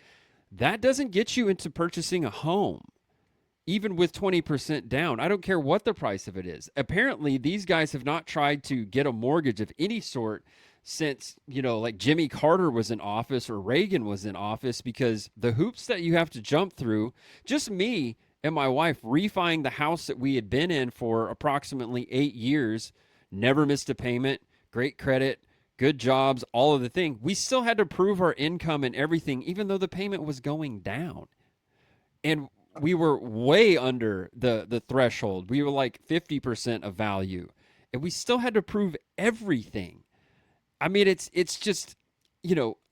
That doesn't get you into purchasing a home, even with 20% down. I don't care what the price of it is. Apparently, these guys have not tried to get a mortgage of any sort since, like Jimmy Carter was in office or Reagan was in office, because the hoops that you have to jump through, just me and my wife refining the house that we had been in for approximately 8 years, never missed a payment, great credit, good jobs, all of the thing. We still had to prove our income and everything, even though the payment was going down. And we were way under the threshold. We were like 50% of value. And we still had to prove everything. I mean, it's just,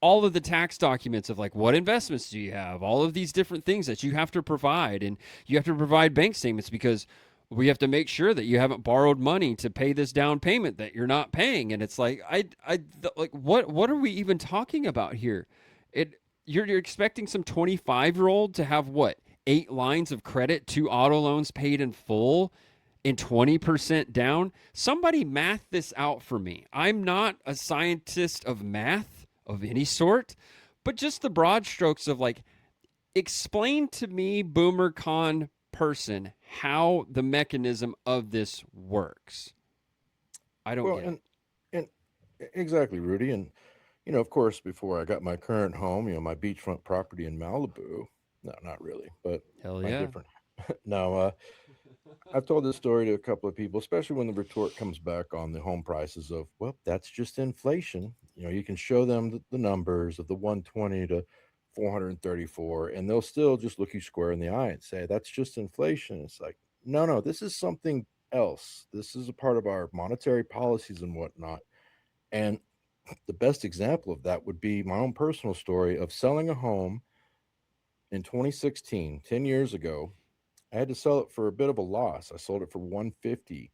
all of the tax documents of like, what investments do you have? All of these different things that you have to provide. And you have to provide bank statements because we have to make sure that you haven't borrowed money to pay this down payment that you're not paying. And it's like, like, what are we even talking about here? You're expecting some 25-year-old to have what, 8 lines of credit, 2 auto loans paid in full, and 20% down? Somebody math this out for me. I'm not a scientist of math of any sort, but just the broad strokes of like, explain to me, boomer con person, how the mechanism of this works. I don't Well, get it. and exactly, Rudy. And of course, before I got my current home, my beachfront property in Malibu. No, not really, but Hell my yeah. different. Now, I've told this story to a couple of people, especially when the retort comes back on the home prices of, well, that's just inflation. You can show them the numbers of the 120 to 434, and they'll still just look you square in the eye and say, that's just inflation. It's like, no, no, this is something else. This is a part of our monetary policies and whatnot. And the best example of that would be my own personal story of selling a home in 2016, 10 years ago. I had to sell it for a bit of a loss. I sold it for 150,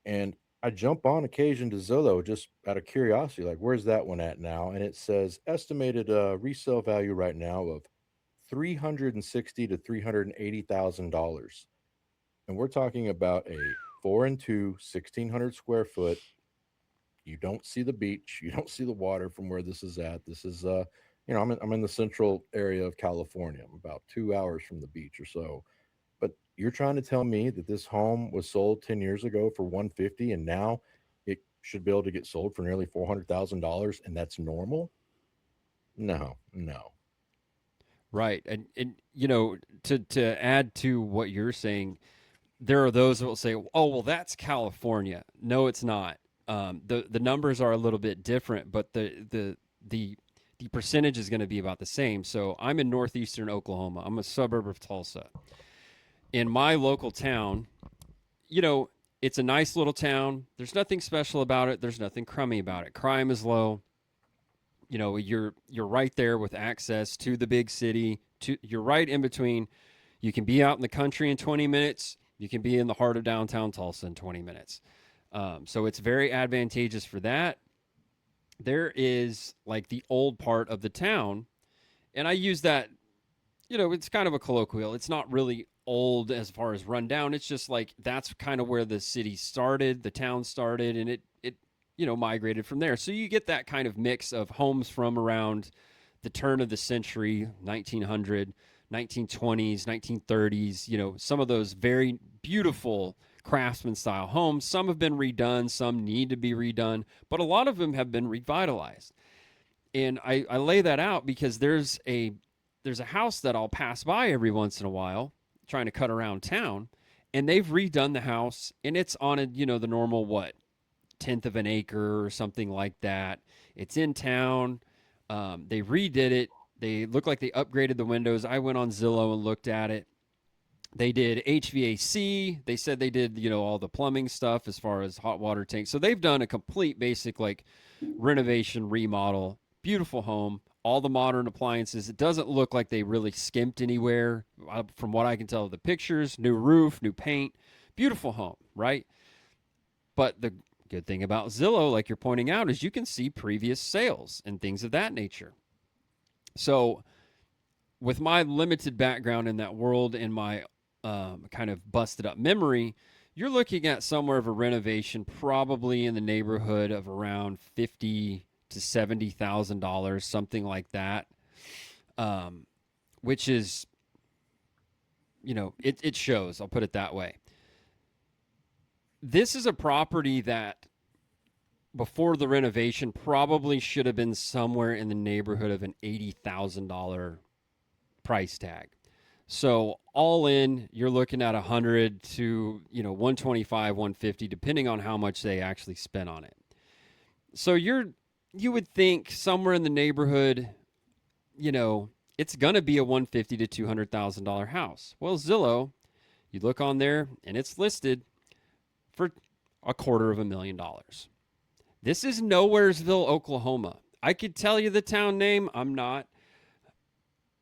and I jump on occasion to Zillow just out of curiosity, like where's that one at now? And it says estimated resale value right now of 360 to $380,000, and we're talking about a 4 and 2, 1,600 square foot. You don't see the beach, you don't see the water from where this is at. This is I'm in the central area of California. I'm about 2 hours from the beach or so. But you're trying to tell me that this home was sold 10 years ago for 150 and now it should be able to get sold for nearly $400,000 and that's normal? No, no. Right. And to add to what you're saying, there are those that will say, "Oh, well, that's California." No, it's not. The numbers are a little bit different, but the the percentage is going to be about the same. So I'm in northeastern Oklahoma. I'm a suburb of Tulsa. In my local town, you know, it's a nice little town. There's nothing special about it. There's nothing crummy about it. Crime is low. You're right there with access to the big city. You're right in between. You can be out in the country in 20 minutes. You can be in the heart of downtown Tulsa in 20 minutes. So it's very advantageous for that. There is like the old part of the town, and I use that. It's kind of a colloquial. It's not really old as far as rundown. It's just like that's kind of where the city started, the town started, and it migrated from there. So you get that kind of mix of homes from around the turn of the century, 1900, 1920s, 1930s, some of those very beautiful craftsman style homes. Some have been redone, some need to be redone, but a lot of them have been revitalized. And I lay that out because there's a house that I'll pass by every once in a while trying to cut around town, and they've redone the house, and it's on the normal what, tenth of an acre or something like that. It's in town. They redid it. They look like they upgraded the windows. I went on Zillow and looked at it. They did HVAC. They said they did, all the plumbing stuff as far as hot water tanks. So they've done a complete basic like renovation, remodel. Beautiful home. All the modern appliances. It doesn't look like they really skimped anywhere from what I can tell of the pictures. New roof, new paint. Beautiful home, right? But the good thing about Zillow, like you're pointing out, is you can see previous sales and things of that nature. So, with my limited background in that world and my kind of busted up memory, you're looking at somewhere of a renovation probably in the neighborhood of around $50,000 to $70,000, something like that. Which is, it shows. I'll put it that way. This is a property that before the renovation probably should have been somewhere in the neighborhood of an $80,000 price tag. So all in, you're looking at 100 to 125, 150, depending on how much they actually spent on it. So you would think somewhere in the neighborhood, it's gonna be a 150 to $200,000 house. Well, Zillow, you look on there and it's listed for $250,000. This is Nowheresville, Oklahoma. I could tell you the town name. I'm not.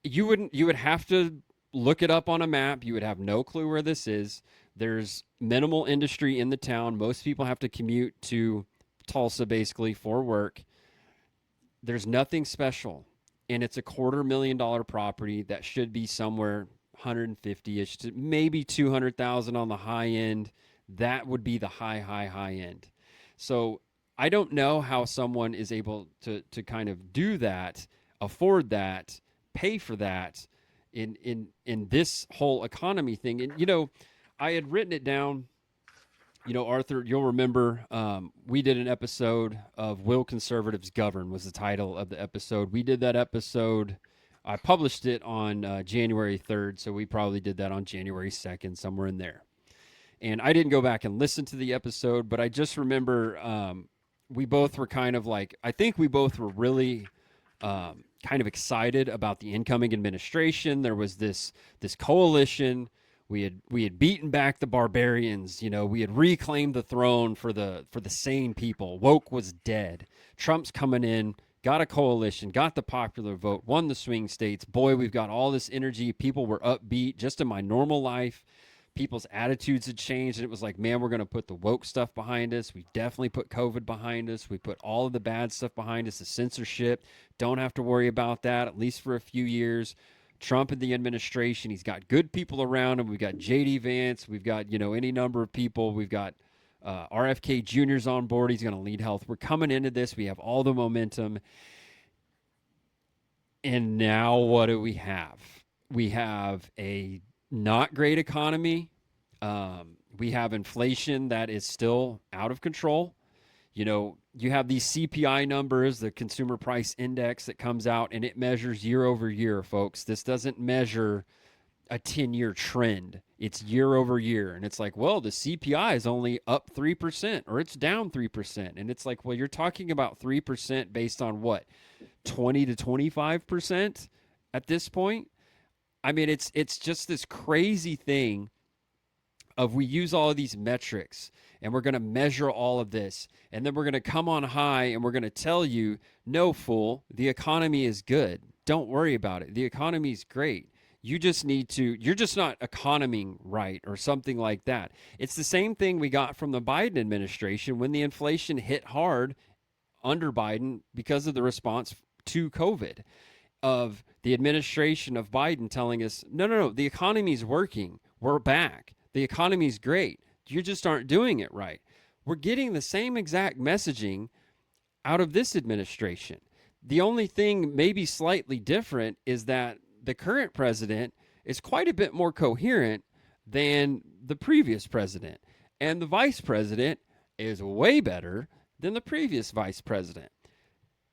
You would have to look it up on a map. You would have no clue where this is. There's minimal industry in the town. Most people have to commute to Tulsa basically for work. There's nothing special. And it's a $250,000 property that should be somewhere 150-ish to maybe 200,000 on the high end. That would be the high end. So I don't know how someone is able to kind of do that, afford that, pay for that in this whole economy thing. And I had written it down. Arthur, you'll remember we did an episode of "Will Conservatives Govern" was the title of the episode. We did that episode. I published it on January 3rd, so we probably did that on January 2nd, somewhere in there. And I didn't go back and listen to the episode, but I just remember we both were kind of like, I think we both were really kind of excited about the incoming administration. There was this coalition. We had beaten back the barbarians. We had reclaimed the throne for the sane people. Woke was dead. Trump's coming in. got a coalition, got the popular vote, won the swing states. Boy, we've got all this energy. People were upbeat just in my normal life. People's attitudes had changed, and it was like, man, we're going to put the woke stuff behind us. We definitely put COVID behind us. We put all of the bad stuff behind us, the censorship. Don't have to worry about that, at least for a few years. Trump and the administration, he's got good people around him. We've got JD Vance. We've got, any number of people. We've got RFK Jr.'s on board. He's going to lead health. We're coming into this. We have all the momentum. And now what do we have? We have a not great economy. We have inflation that is still out of control. You have these CPI numbers, the consumer price index that comes out, and it measures year over year, folks. This doesn't measure a 10-year trend. It's year over year. And it's like, well, the CPI is only up 3% or it's down 3%. And it's like, well, you're talking about 3% based on what? 20 to 25% at this point? I mean, it's just this crazy thing of we use all of these metrics and we're going to measure all of this, and then we're going to come on high and we're going to tell you, no, fool, the economy is good. Don't worry about it. The economy is great. You're just not economing right or something like that. It's the same thing we got from the Biden administration when the inflation hit hard under Biden because of the response to COVID, of the administration of Biden telling us, no, the economy's working. We're back. The economy's great. You just aren't doing it right. We're getting the same exact messaging out of this administration. The only thing maybe slightly different is that the current president is quite a bit more coherent than the previous president. And the vice president is way better than the previous vice president.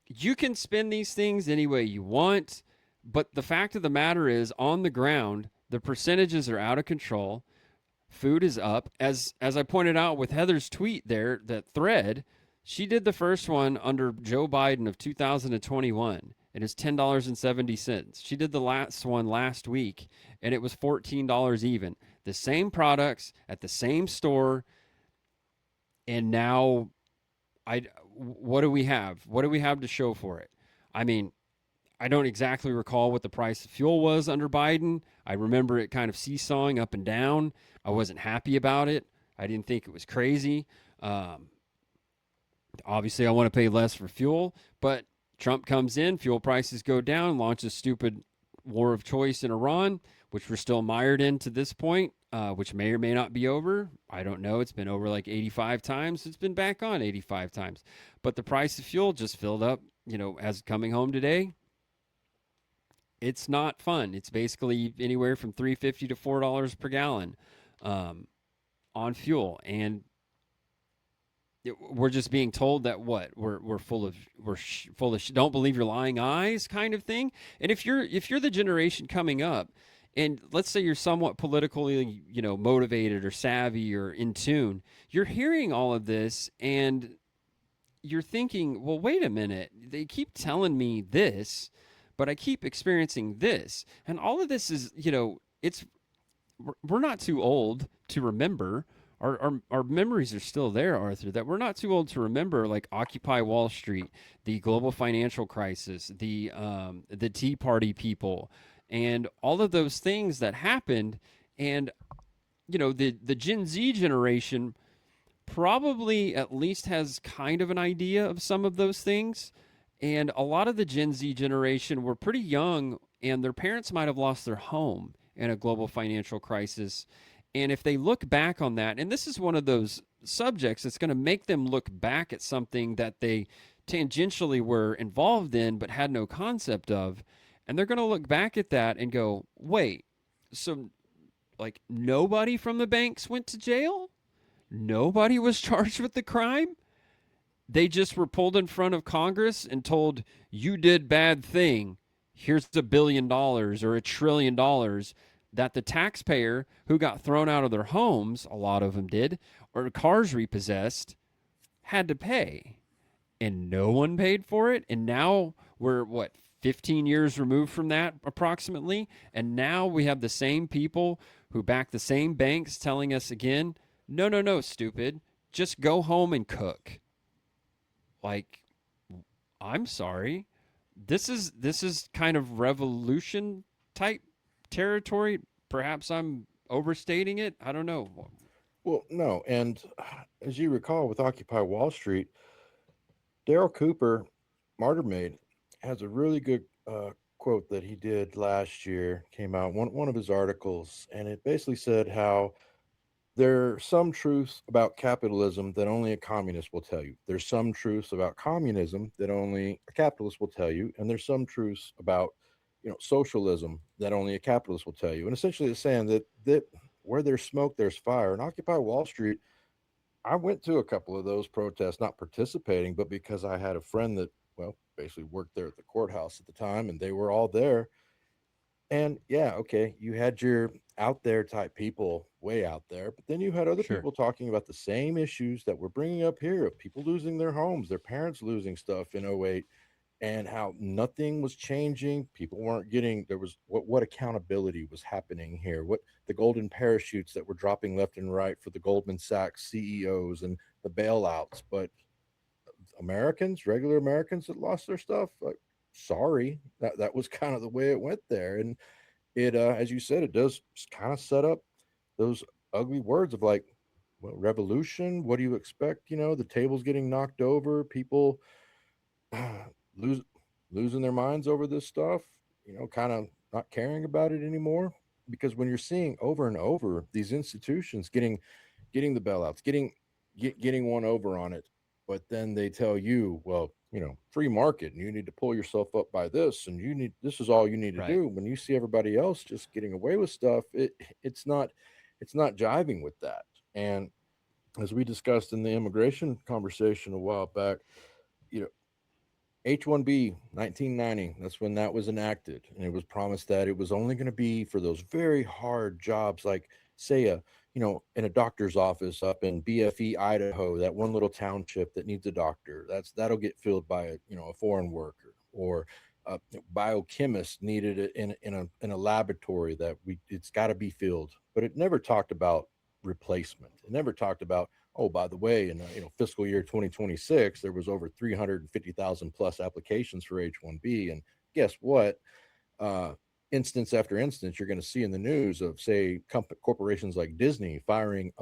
You can spin these things any way you want, but the fact of the matter is, on the ground, the percentages are out of control. Food is up. As I pointed out with Heather's tweet there, that thread, she did the first one under Joe Biden of 2021. It is $10.70. She did the last one last week, and it was $14 even. The same products at the same store, and now what do we have? What do we have to show for it? I mean, I don't exactly recall what the price of fuel was under Biden. I remember it kind of seesawing up and down. I wasn't happy about it. I didn't think it was crazy. Obviously, I want to pay less for fuel, but Trump comes in, fuel prices go down, launches stupid war of choice in Iran, which we're still mired in to this point, which may or may not be over. I don't know. It's been over like 85 times. It's been back on 85 times. But the price of fuel just filled up, as coming home today. It's not fun. It's basically anywhere from $3.50 to $4 per gallon on fuel. And we're just being told that we're full of don't believe your lying eyes kind of thing. And if you're the generation coming up, and let's say you're somewhat politically motivated or savvy or in tune, you're hearing all of this and you're thinking, well, wait a minute, they keep telling me this, but I keep experiencing this, and all of this is we're not too old to remember. Our memories are still there, Arthur, that we're not too old to remember, like Occupy Wall Street, the global financial crisis, the Tea Party people, and all of those things that happened. And, the Gen Z generation probably at least has kind of an idea of some of those things. And a lot of the Gen Z generation were pretty young, and their parents might have lost their home in a global financial crisis. And if they look back on that, and this is one of those subjects that's going to make them look back at something that they tangentially were involved in but had no concept of, and they're going to look back at that and go, wait, so like nobody from the banks went to jail? Nobody was charged with the crime? They just were pulled in front of Congress and told, you did bad thing. Here's $1 billion or $1 trillion that the taxpayer who got thrown out of their homes, a lot of them did, or cars repossessed, had to pay. And no one paid for it. And now we're, 15 years removed from that approximately. And now we have the same people who back the same banks telling us again, no, stupid. Just go home and cook. Like, I'm sorry. This is kind of revolution type territory. Perhaps I'm overstating it. I don't know. Well, no, and as you recall with Occupy Wall Street, Daryl Cooper, Martyr Maid, has a really good quote that he did last year. Came out one of his articles, and it basically said how there are some truths about capitalism that only a communist will tell you. There's some truths about communism that only a capitalist will tell you, and there's some truths about socialism that only a capitalist will tell you. And essentially, it's saying that where there's smoke, there's fire. And Occupy Wall Street, I went to a couple of those protests, not participating, but because I had a friend that, well, basically worked there at the courthouse at the time, and they were all there. And yeah, okay, you had your out there type people way out there, but then you had other Sure. people talking about the same issues that we're bringing up here of people losing their homes, their parents losing stuff in '08, and how nothing was changing. People weren't getting, there was what accountability was happening here, what the golden parachutes that were dropping left and right for the Goldman Sachs CEOs and the bailouts. But Americans, regular Americans that lost their stuff, like, sorry, that was kind of the way it went there. And it as you said, it does kind of set up those ugly words of like, well, revolution, what do you expect? The table's getting knocked over, people lose losing their minds over this stuff, kind of not caring about it anymore. Because when you're seeing over and over these institutions getting the bailouts, getting one over on it, but then they tell you, well, free market, and you need to pull yourself up by this, and this is all you need to Right. do. When you see everybody else just getting away with stuff, it's not it's not jiving with that. And as we discussed in the immigration conversation a while back, you know, H-1B 1990, that's when that was enacted. And it was promised that it was only going to be for those very hard jobs, like, say, in a doctor's office up in BFE, Idaho, that one little township that needs a doctor. That'll get filled by a foreign worker, or a biochemist needed it in a laboratory that it's got to be filled. But it never talked about replacement. It never talked about, oh, by the way, in fiscal year 2026, there was over 350,000 plus applications for H-1B, and guess what? Uh, Instance after instance, you're going to see in the news of, say, corporations like Disney firing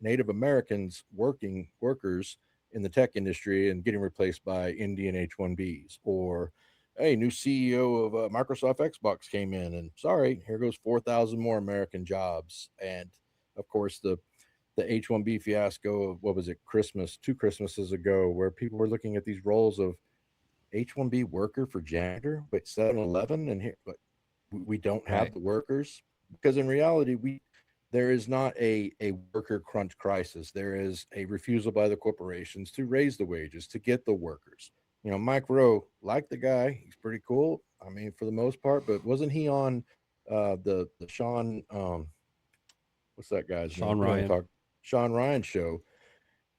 Native Americans, workers in the tech industry, and getting replaced by Indian H-1Bs, or hey, new CEO of Microsoft Xbox came in, and sorry, here goes 4,000 more American jobs. And of course, the H-1B fiasco of, what was it, Christmas, 2 Christmases ago, where people were looking at these roles of H-1B worker for janitor, but 7-Eleven, and here, but we don't have Right. the workers, because in reality, there is not a worker crunch crisis. There is a refusal by the corporations to raise the wages to get the workers. Mike Rowe, like the guy, he's pretty cool. I mean, for the most part, but wasn't he on the Sean what's that guy's name? Sean You know what I'm Ryan. talking, Sean Ryan show,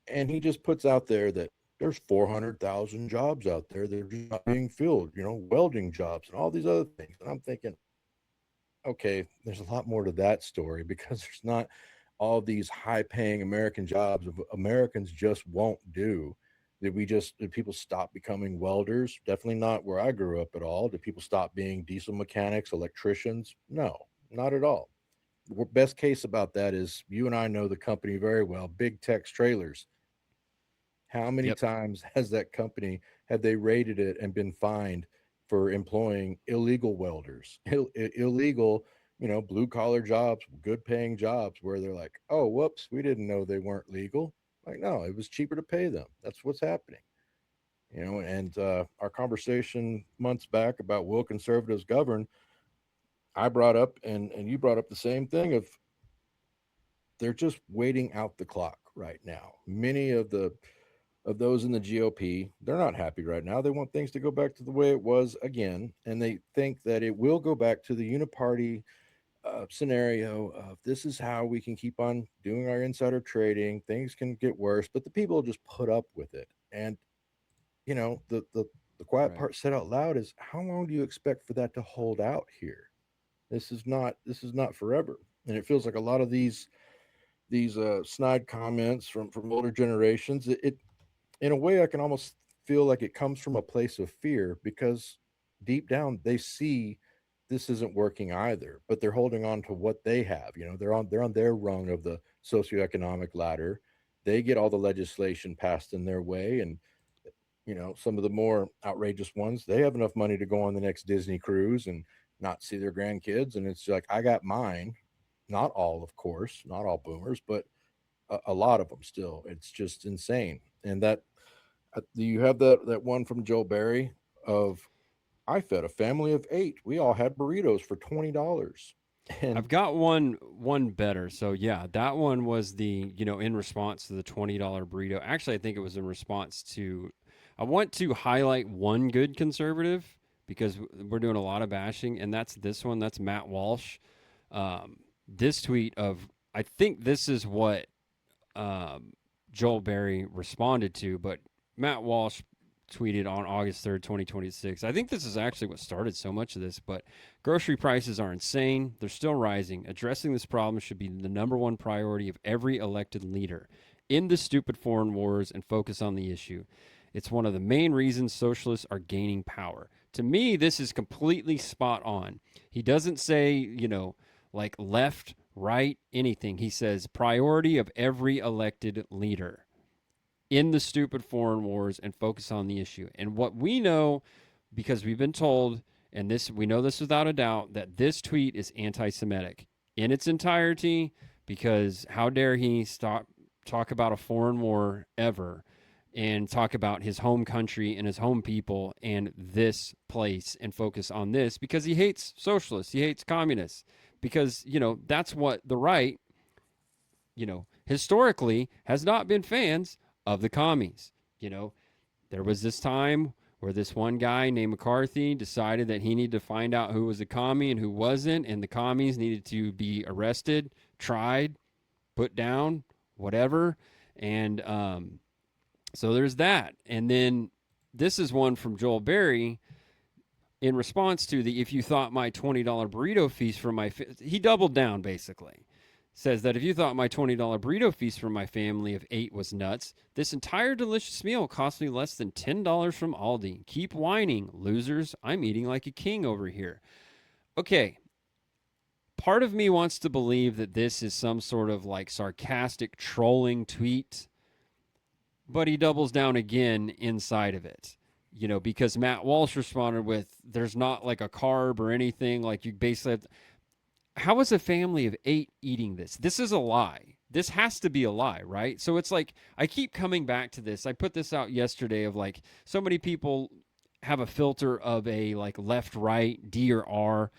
and he just puts out there that there's 400,000 jobs out there that are just not being filled, welding jobs and all these other things. And I'm thinking, okay, there's a lot more to that story, because there's not all these high paying American jobs of Americans just won't do. Did people stop becoming welders? Definitely not where I grew up at all. Did people stop being diesel mechanics, electricians? No, not at all. Best case about that is, you and I know the company very well, Big Tex Trailers. How many Yep. times has that company, had they raided it and been fined for employing illegal welders, illegal, blue collar jobs, good paying jobs, where they're like, oh, whoops, we didn't know they weren't legal. Like, no, it was cheaper to pay them. That's what's happening. And our conversation months back about, will conservatives govern? I brought up, and you brought up the same thing of, they're just waiting out the clock right now. Many of those in the GOP, they're not happy right now. They want things to go back to the way it was again, and they think that it will go back to the uniparty scenario of, this is how we can keep on doing our insider trading. Things can get worse, but the people will just put up with it. And the quiet Right. part said out loud is, how long do you expect for that to hold out here? This is not forever. And it feels like a lot of these snide comments from older generations, it in a way, I can almost feel like it comes from a place of fear because deep down they see this isn't working either, but they're holding on to what they have. You know, they're on their rung of the socioeconomic ladder. They get all the legislation passed in their way, and some of the more outrageous ones, they have enough money to go on the next Disney cruise and not see their grandkids. And it's like, I got mine. Not all, of course, not all boomers, but a lot of them still. It's just insane. And that you have that one from Joe Barry of, I fed a family of 8. We all had burritos for $20. And I've got one better. So yeah, that one was the, in response to the $20 burrito. Actually, I think it was in response to I want to highlight one good conservative because we're doing a lot of bashing, and that's this one. That's Matt Walsh. This tweet of I think this is what Joel Berry responded to, but Matt Walsh tweeted on August 3rd, 2026. I think this is actually what started so much of this, but grocery prices are insane. They're still rising. Addressing this problem should be the number one priority of every elected leader. End the stupid foreign wars and focus on the issue. It's one of the main reasons socialists are gaining power. To me, this is completely spot on. He doesn't say, like left, right, anything. He says priority of every elected leader. In the stupid foreign wars and focus on the issue. And what we know, because we've been told, and we know this without a doubt, that this tweet is anti-Semitic in its entirety. Because how dare he talk about a foreign war ever, and talk about his home country and his home people and this place and focus on this, because he hates socialists, he hates communists, because that's what the right, historically has not been fans of the commies. There was this time where this one guy named McCarthy decided that he needed to find out who was a commie and who wasn't, and the commies needed to be arrested, tried, put down, whatever. And so there's that. And then this is one from Joel Berry in response to the if you thought my $20 burrito feast for he doubled down basically. Says that if you thought my $20 burrito feast for my family of 8 was nuts, this entire delicious meal cost me less than $10 from Aldi. Keep whining, losers. I'm eating like a king over here. Okay. Part of me wants to believe that this is some sort of like sarcastic trolling tweet, but he doubles down again inside of it. Because Matt Walsh responded with, there's not like a carb or anything. Like you basically have how is a family of 8 eating this? This is a lie. This has to be a lie, right? So it's like, I keep coming back to this. I put this out yesterday of like, so many people have a filter of a like left, right, D or R,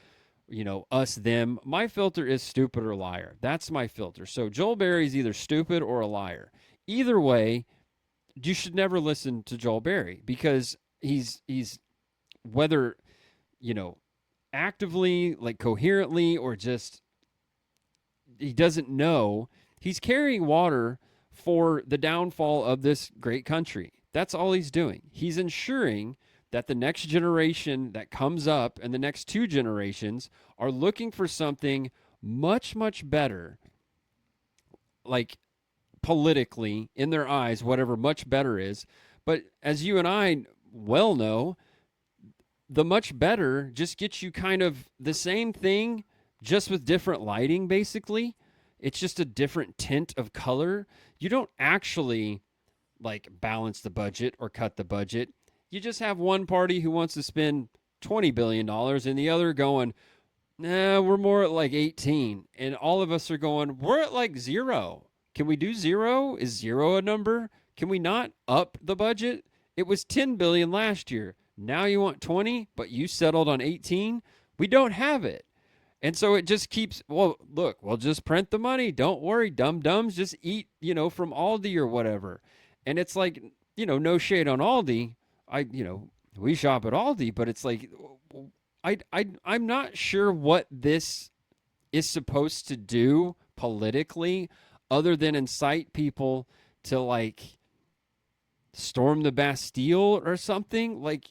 us, them. My filter is stupid or liar. That's my filter. So Joel Berry is either stupid or a liar. Either way, you should never listen to Joel Berry because he's whether, actively, like coherently, or just he doesn't know, he's carrying water for the downfall of this great country. That's all he's doing. He's ensuring that the next generation that comes up and the next 2 generations are looking for something much, much better, like politically in their eyes, whatever much better is. But as you and I well know, the much better just gets you kind of the same thing, just with different lighting, basically. It's just a different tint of color. You don't actually like balance the budget or cut the budget. You just have one party who wants to spend $20 billion and the other going, nah, we're more at like 18. And all of us are going, we're at like 0. Can we do 0? Is 0 a number? Can we not up the budget? It was 10 billion last year. Now you want 20, but you settled on 18. We don't have it. And so it just keeps, well, look, we'll just print the money. Don't worry, dum-dums, just eat, from Aldi or whatever. And it's like, no shade on Aldi. We shop at Aldi, but it's like, I'm not sure what this is supposed to do politically other than incite people to like storm the Bastille or something. Like,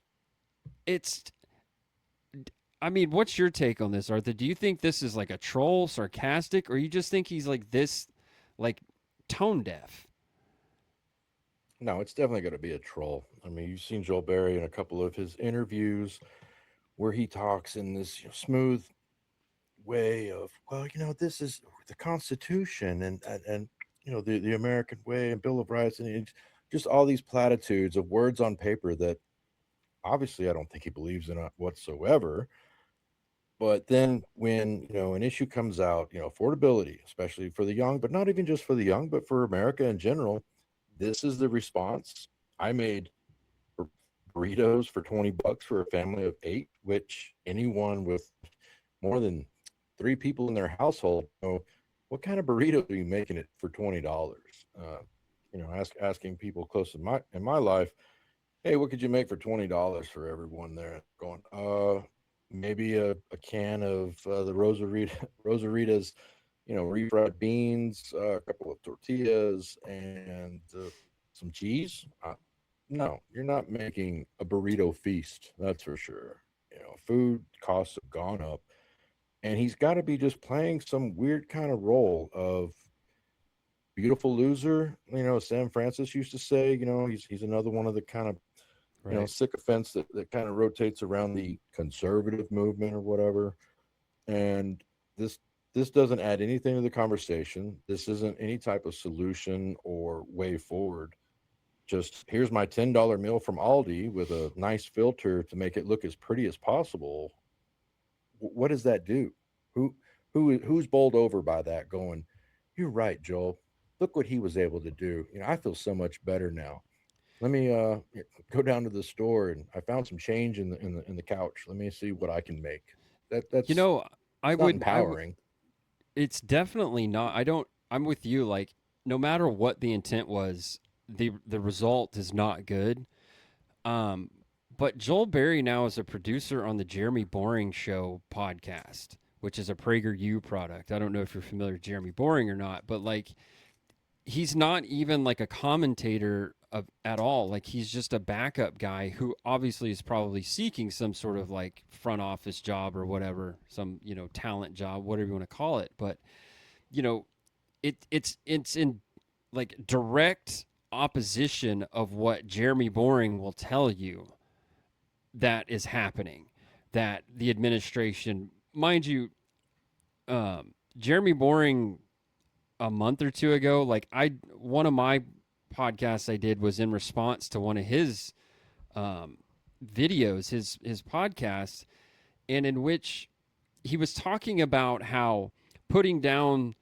what's your take on this, Arthur? Do you think this is like a troll, sarcastic, or you just think he's like this, like tone deaf? No, it's definitely going to be a troll. I mean, you've seen Joel Berry in a couple of his interviews where he talks in this smooth way of, well, this is the Constitution and the American way and Bill of Rights and just all these platitudes of words on paper that obviously I don't think he believes in it whatsoever. But then when, an issue comes out, affordability, especially for the young, but not even just for the young, but for America in general, this is the response. I made bur- burritos for 20 bucks for a family of 8, which anyone with more than 3 people in their household know what kind of burrito are you making it for $20? Asking people close in my life, hey, what could you make for $20 for everyone there? Going, maybe a can of the Rosaritas, refried beans, a couple of tortillas, and some cheese. No, you're not making a burrito feast. That's for sure. Food costs have gone up, and he's got to be just playing some weird kind of role of beautiful loser. Sam Francis used to say, he's another one of the kind of Right. sycophants that kind of rotates around the conservative movement or whatever. And this this doesn't add anything to the conversation. This isn't any type of solution or way forward. Just here's my $10 meal from Aldi with a nice filter to make it look as pretty as possible. What does that do? Who who's bowled over by that? Going, you're right, Joel. Look what he was able to do. I feel so much better now. Let me go down to the store and I found some change in the couch. Let me see what I can make. You That's know, I it's not would I would empowering. it's definitely not. I don't I'm with you, like no matter what the intent was, the result is not good. Um but Joel Berry now is a producer on the Jeremy Boring Show podcast, which is a PragerU product. I don't know if you're familiar with Jeremy Boring or not, but like he's not even like a commentator of at all. Like he's just a backup guy who obviously is probably seeking some sort of like front office job or whatever, some, talent job, whatever you want to call it. But, you know, it's in like direct opposition of what Jeremy Boring will tell you that is happening. That the administration, mind you, Jeremy Boring a month or two ago, like I one of my podcasts I did was in response to one of his um, videos, his podcast, and in which he was talking about how putting down,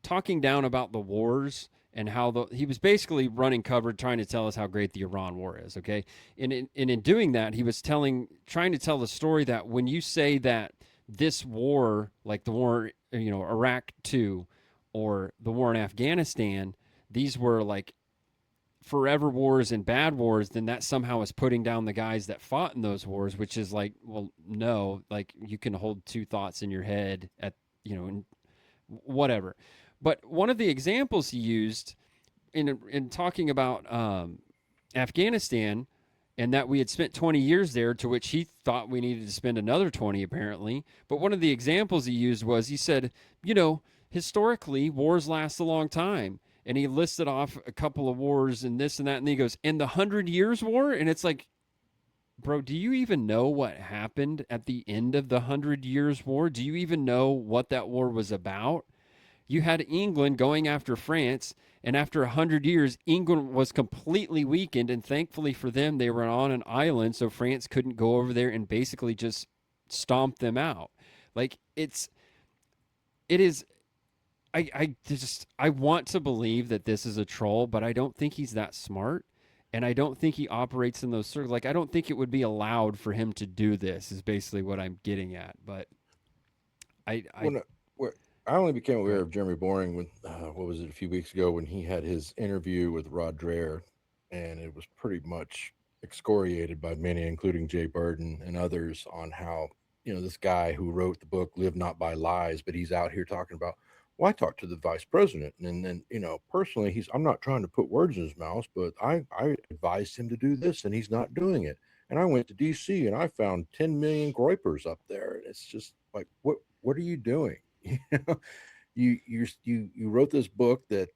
talking down about the wars and how he was basically running cover trying to tell us how great the Iran war is. Okay, and in doing that, he was trying to tell the story that when you say that this war, like the war, Iraq 2 or the war in Afghanistan, these were like forever wars and bad wars, then that somehow is putting down the guys that fought in those wars, which is like, well, no, like you can hold two thoughts in your head at, whatever. But one of the examples he used in talking about Afghanistan and that we had spent 20 years there, to which he thought we needed to spend another 20 apparently. But one of the examples he used was he said, historically, wars last a long time. And he listed off a couple of wars and this and that. And then he goes, and the 100 Years' War? And it's like, bro, do you even know what happened at the end of the 100 Years' War? Do you even know what that war was about? You had England going after France, and after 100 years, England was completely weakened. And thankfully for them, they were on an island, so France couldn't go over there and basically just stomp them out. Like it is. I want to believe that this is a troll, but I don't think he's that smart, and I don't think he operates in those circles. Like I don't think it would be allowed for him to do this. Is basically what I'm getting at. But I When I only became go aware ahead. of Jeremy Boring when what was it, a few weeks ago when he had his interview with Rod Dreher, and it was pretty much excoriated by many, including Jay Burden and others, on how this guy who wrote the book "Live Not by Lies," but he's out here talking about. Well, I talked to the vice president, and then personally, I'm not trying to put words in his mouth, but I advised him to do this, and he's not doing it. And I went to D.C. and I found 10 million groypers up there. It's just like, what are you doing? You know, you wrote this book that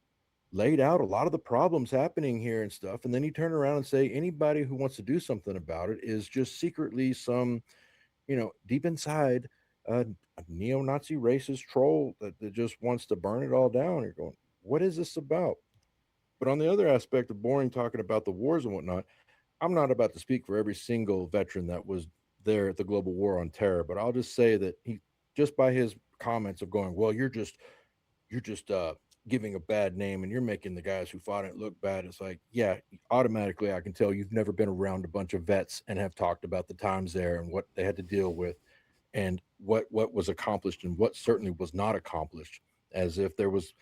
laid out a lot of the problems happening here and stuff. And then you turn around and say anybody who wants to do something about it is just secretly some, deep inside, a neo-Nazi racist troll that just wants to burn it all down. You're going, what is this about? But on the other aspect of boring talking about the wars and whatnot, I'm not about to speak for every single veteran that was there at the global war on terror, but I'll just say that he, just by his comments of going, well, you're just giving a bad name and you're making the guys who fought it look bad. It's like, yeah, automatically I can tell you've never been around a bunch of vets and have talked about the times there and what they had to deal with and what was accomplished and what certainly was not accomplished, as if there was,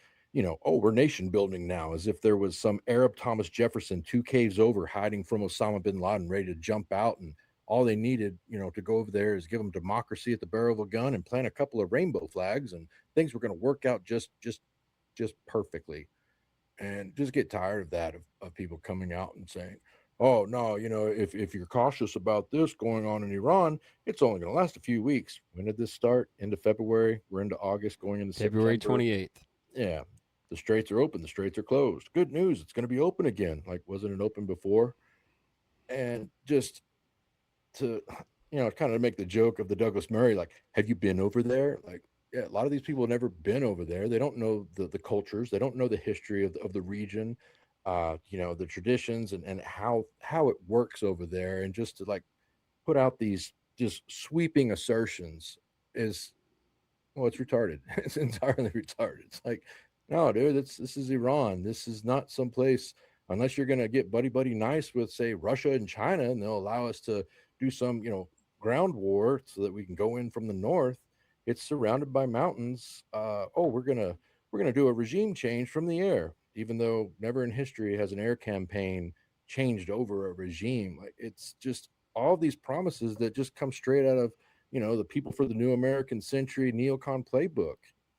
oh, we're nation building now, as if there was some Arab Thomas Jefferson 2 caves over hiding from Osama bin Laden ready to jump out, and all they needed, to go over there is give them democracy at the barrel of a gun and plant a couple of rainbow flags, and things were going to work out just perfectly. And just get tired of that, of people coming out and saying, oh no, if you're cautious about this going on in Iran, it's only going to last a few weeks. When did this start? Into February, we're into August, going into February September. 28th. Yeah, the straits are open, the straits are closed. Good news, it's going to be open again. Like, wasn't it open before? And just to, kind of make the joke of the Douglas Murray, like, have you been over there? Like, yeah, a lot of these people have never been over there. They don't know the cultures. They don't know the history of the region, the traditions and how it works over there. And just to like put out these just sweeping assertions is, well, it's retarded. It's entirely retarded. It's like, no, dude, this is Iran. This is not some place, unless you're gonna get buddy nice with, say, Russia and China, and they'll allow us to do some, ground war so that we can go in from the north. It's surrounded by mountains. Oh, we're gonna do a regime change from the air, even though never in history has an air campaign changed over a regime. Like, it's just all these promises that just come straight out of, the people for the new American century neocon playbook.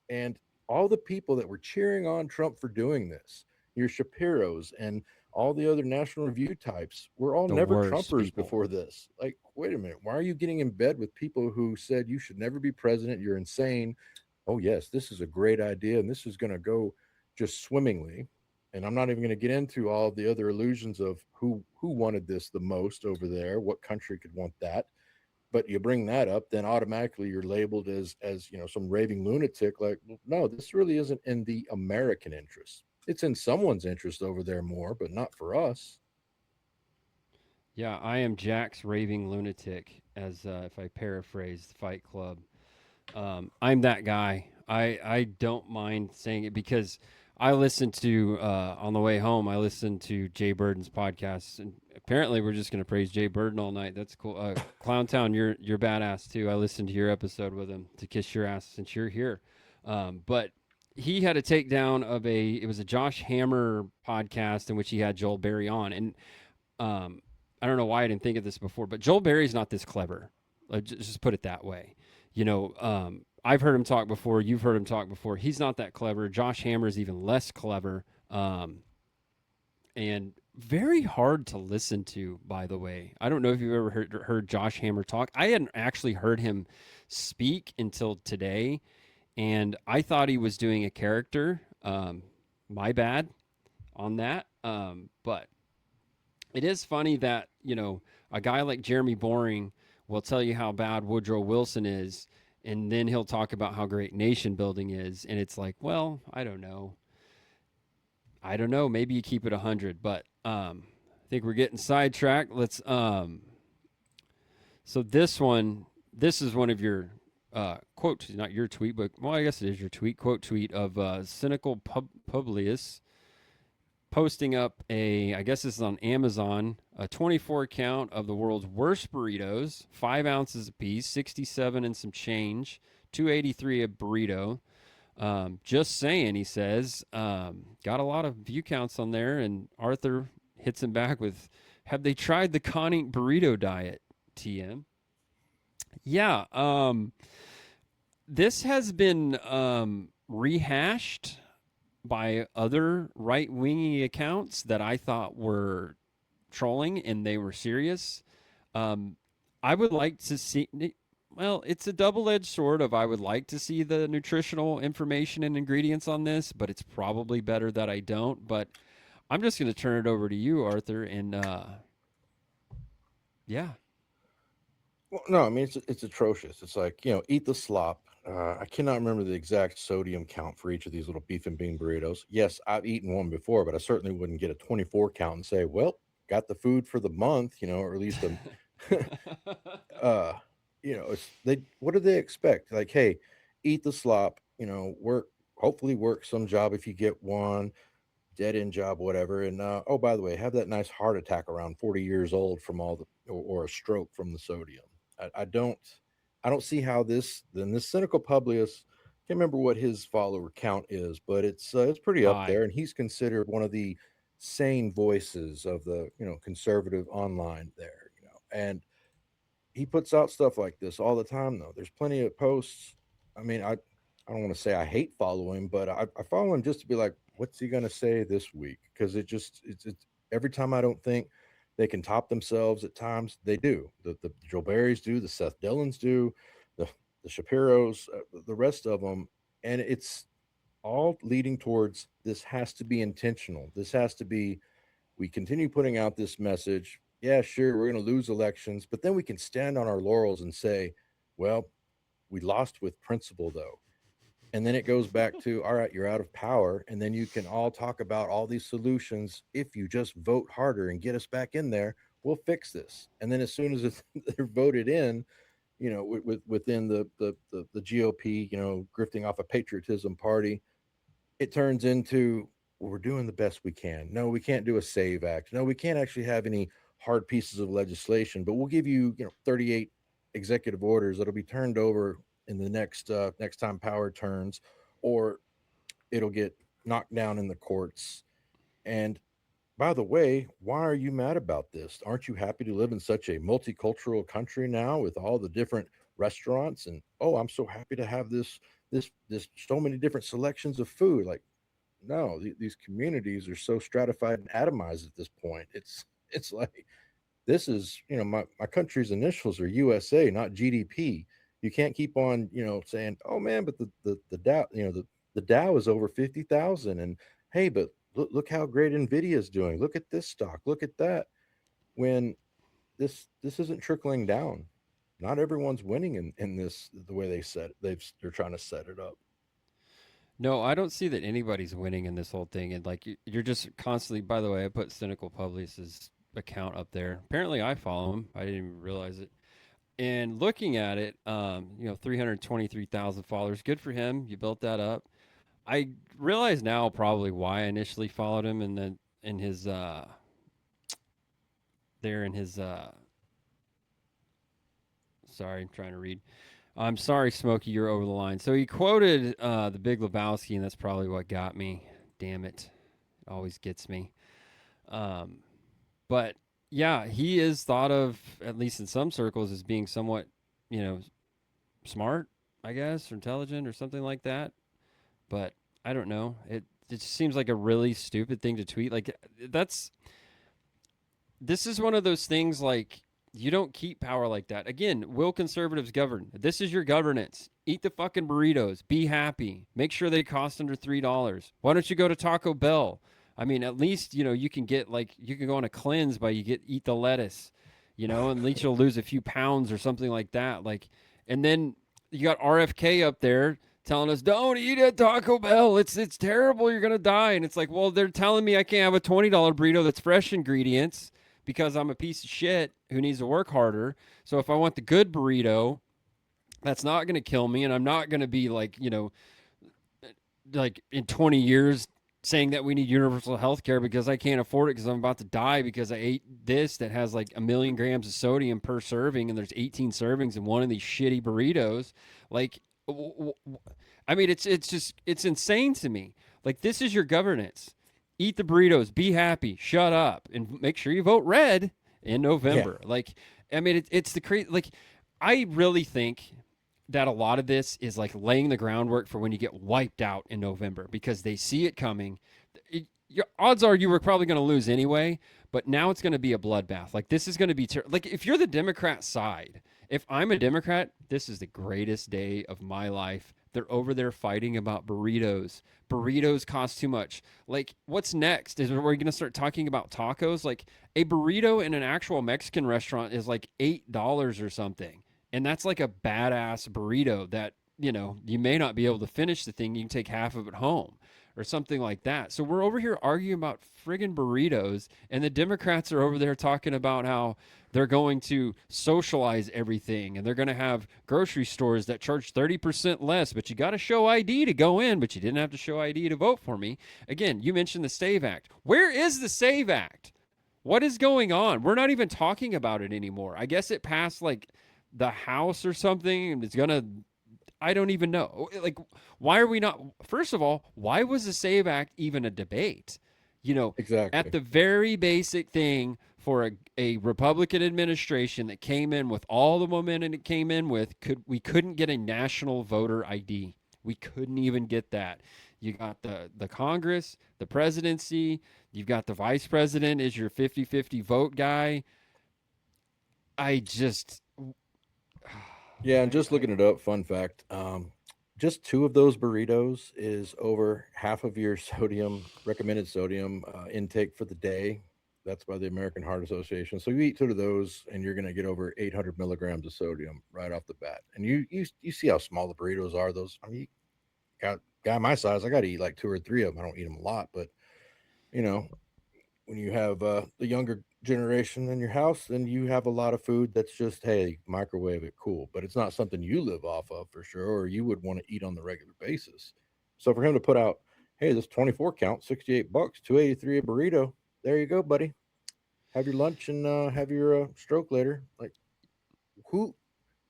And all the people that were cheering on Trump for doing this, your Shapiros and all the other National Review types, were all The never worst Trumpers people. before this. Like, wait a minute, why are you getting in bed with people who said you should never be president? You're insane. Oh, yes, this is a great idea and this is going to go just swimmingly. And I'm not even going to get into all of the other illusions of who wanted this the most over there, what country could want that. But you bring that up, then automatically you're labeled as some raving lunatic. Like, well, no, this really isn't in the American interest. It's in someone's interest over there more, but not for us. Yeah, I am Jack's raving lunatic, as if I paraphrase Fight Club. I'm that guy. I don't mind saying it because I listened to on the way home. I listened to Jay Burden's podcast, and apparently we're just gonna praise Jay Burden all night. That's cool. Clowntown, you're badass too. I listened to your episode with him to kiss your ass since you're here. But he had a takedown of it was a Josh Hammer podcast in which he had Joel Berry on, and um, I don't know why I didn't think of this before, but Joel Berry's not this clever. Just put it that way. I've heard him talk before. You've heard him talk before. He's not that clever. Josh Hammer is even less clever, and very hard to listen to. By the way, I don't know if you've ever heard Josh Hammer talk. I hadn't actually heard him speak until today, and I thought he was doing a character. My bad on that. But it is funny that a guy like Jeremy Boring will tell you how bad Woodrow Wilson is, and then he'll talk about how great nation building is, and it's like, well, I don't know. Maybe you keep it 100, but I think we're getting sidetracked. Let's So this is one of your quote, not your tweet, but well, I guess it is your tweet of cynical Publius posting up I guess this is on Amazon, a 24 count of the world's worst burritos, 5 ounces a piece, 67 and some change, 283 a burrito. Just saying, he says, got a lot of view counts on there, and Arthur hits him back with, have they tried the Conning burrito diet, TM? Yeah, this has been rehashed by other right wingy accounts that I thought were trolling and they were serious. Um, I would like to see. Well, it's a double-edged sword of I would like to see the nutritional information and ingredients on this, but it's probably better that I don't. But I'm just going to turn it over to you, Arthur, and yeah. Well, no, I mean it's atrocious. It's like, eat the slop. I cannot remember the exact sodium count for each of these little beef and bean burritos. Yes, I've eaten one before, but I certainly wouldn't get a 24 count and say, "Well, got the food for the month," or at least uh, it's they. What do they expect? Like, hey, eat the slop. Work. Hopefully, work some job if you get one dead end job, whatever. And oh, by the way, have that nice heart attack around 40 years old from all the or a stroke from the sodium. I don't see how this cynical Publius, can't remember what his follower count is, but it's pretty up Hi. there, and he's considered one of the sane voices of the conservative online there. And he puts out stuff like this all the time though. There's plenty of posts. I mean, I don't want to say I hate following, but I follow him just to be like, what's he gonna say this week? Because it's every time I don't think they can top themselves at times, they do. The Joe Barrys do, the Seth Dillons do, the Shapiros, the rest of them, and it's all leading towards this has to be intentional. This has to be we continue putting out this message. Yeah, sure, we're going to lose elections, but then we can stand on our laurels and say, well, we lost with principle, though. And then it goes back to, all right, you're out of power. And then you can all talk about all these solutions. If you just vote harder and get us back in there, we'll fix this. And then as soon as they're voted in, within the GOP, grifting off a patriotism party, it turns into well, we're doing the best we can. No, we can't do a save act. No, we can't actually have any hard pieces of legislation, but we'll give you, 38 executive orders that'll be turned over in the next time power turns, or it'll get knocked down in the courts. And by the way, why are you mad about this? Aren't you happy to live in such a multicultural country now with all the different restaurants? And oh, I'm so happy to have this so many different selections of food. Like, no, these communities are so stratified and atomized at this point. It's like this is my country's initials are USA, not GDP. You can't keep on saying, oh man, but the Dow the Dow is over 50,000, and hey, but look how great Nvidia is doing. Look at this stock. Look at that. When this isn't trickling down. Not everyone's winning in this the way they're trying to set it up. No, I don't see that anybody's winning in this whole thing. And like you're just constantly. By the way, I put Cynical Publius's account up there. Apparently, I follow him. I didn't even realize it. And looking at it, 323,000 followers. Good for him. You built that up. I realize now probably why I initially followed him, and then in his there in his sorry, I'm trying to read. I'm sorry, Smokey, you're over the line. So he quoted the Big Lebowski, and that's probably what got me. Damn it, it always gets me. Um, but yeah, he is thought of, at least in some circles, as being somewhat, you know, smart, I guess, or intelligent, or something like that. But I don't know. It just seems like a really stupid thing to tweet. Like that's this is one of those things like you don't keep power like that. Again, will conservatives govern? This is your governance. Eat the fucking burritos. Be happy. Make sure they cost under $3. Why don't you go to Taco Bell? I mean, at least you can get like you can go on a cleanse by eat the lettuce, and at least you'll lose a few pounds or something like that. Like, and then you got RFK up there telling us don't eat at Taco Bell. It's terrible. You're gonna die. And it's like, well, they're telling me I can't have a $20 burrito that's fresh ingredients because I'm a piece of shit who needs to work harder. So if I want the good burrito, that's not going to kill me, and I'm not going to be like, like in 20 years saying that we need universal health care because I can't afford it because I'm about to die because I ate this that has like 1,000,000 grams of sodium per serving and there's 18 servings in one of these shitty burritos. Like, I mean, it's insane to me. Like, this is your governance. Eat the burritos, be happy, shut up, and make sure you vote red in Yeah. November. Like, I mean, it's the crazy. Like, I really think that a lot of this is like laying the groundwork for when you get wiped out in November because they see it coming. Your odds are you were probably going to lose anyway, but now it's going to be a bloodbath. Like this is going to be like if you're the Democrat side If I'm a Democrat, this is the greatest day of my life. They're over there fighting about burritos. Burritos cost too much. Like, what's next? Is we're going to start talking about tacos? Like, a burrito in an actual Mexican restaurant is like $8 or something. And that's like a badass burrito that, you may not be able to finish the thing. You can take half of it home or something like that. So we're over here arguing about friggin' burritos, and the Democrats are over there talking about how they're going to socialize everything and they're going to have grocery stores that charge 30% less, but you got to show ID to go in, but you didn't have to show ID to vote for me. Again, you mentioned the SAVE Act. Where is the SAVE Act? What is going on? We're not even talking about it anymore. I guess it passed like the House or something, and it's going to, I don't even know. Like, why are we not? First of all, why was the SAVE Act even a debate? You know, at Exactly. the very basic thing for a Republican administration that came in with all the momentum it came in with, we couldn't get a national voter ID. We couldn't even get that. You got the Congress, the presidency, you've got the vice president is your 50-50 vote guy. I just Yeah, and just looking it up, fun fact, just two of those burritos is over half of your sodium recommended sodium intake for the day. That's by the American Heart Association. So you eat two of those, and you're going to get over 800 milligrams of sodium right off the bat. And you see how small the burritos are. Those, I mean, you got guy my size, I got to eat like two or three of them. I don't eat them a lot, but you know, when you have the younger generation in your house, then you have a lot of food that's just, hey, microwave it, cool. But it's not something you live off of for sure, or you would want to eat on the regular basis. So for him to put out, hey, this 24 count, $68, 283 a burrito, there you go, buddy. Have your lunch and have your stroke later. Like who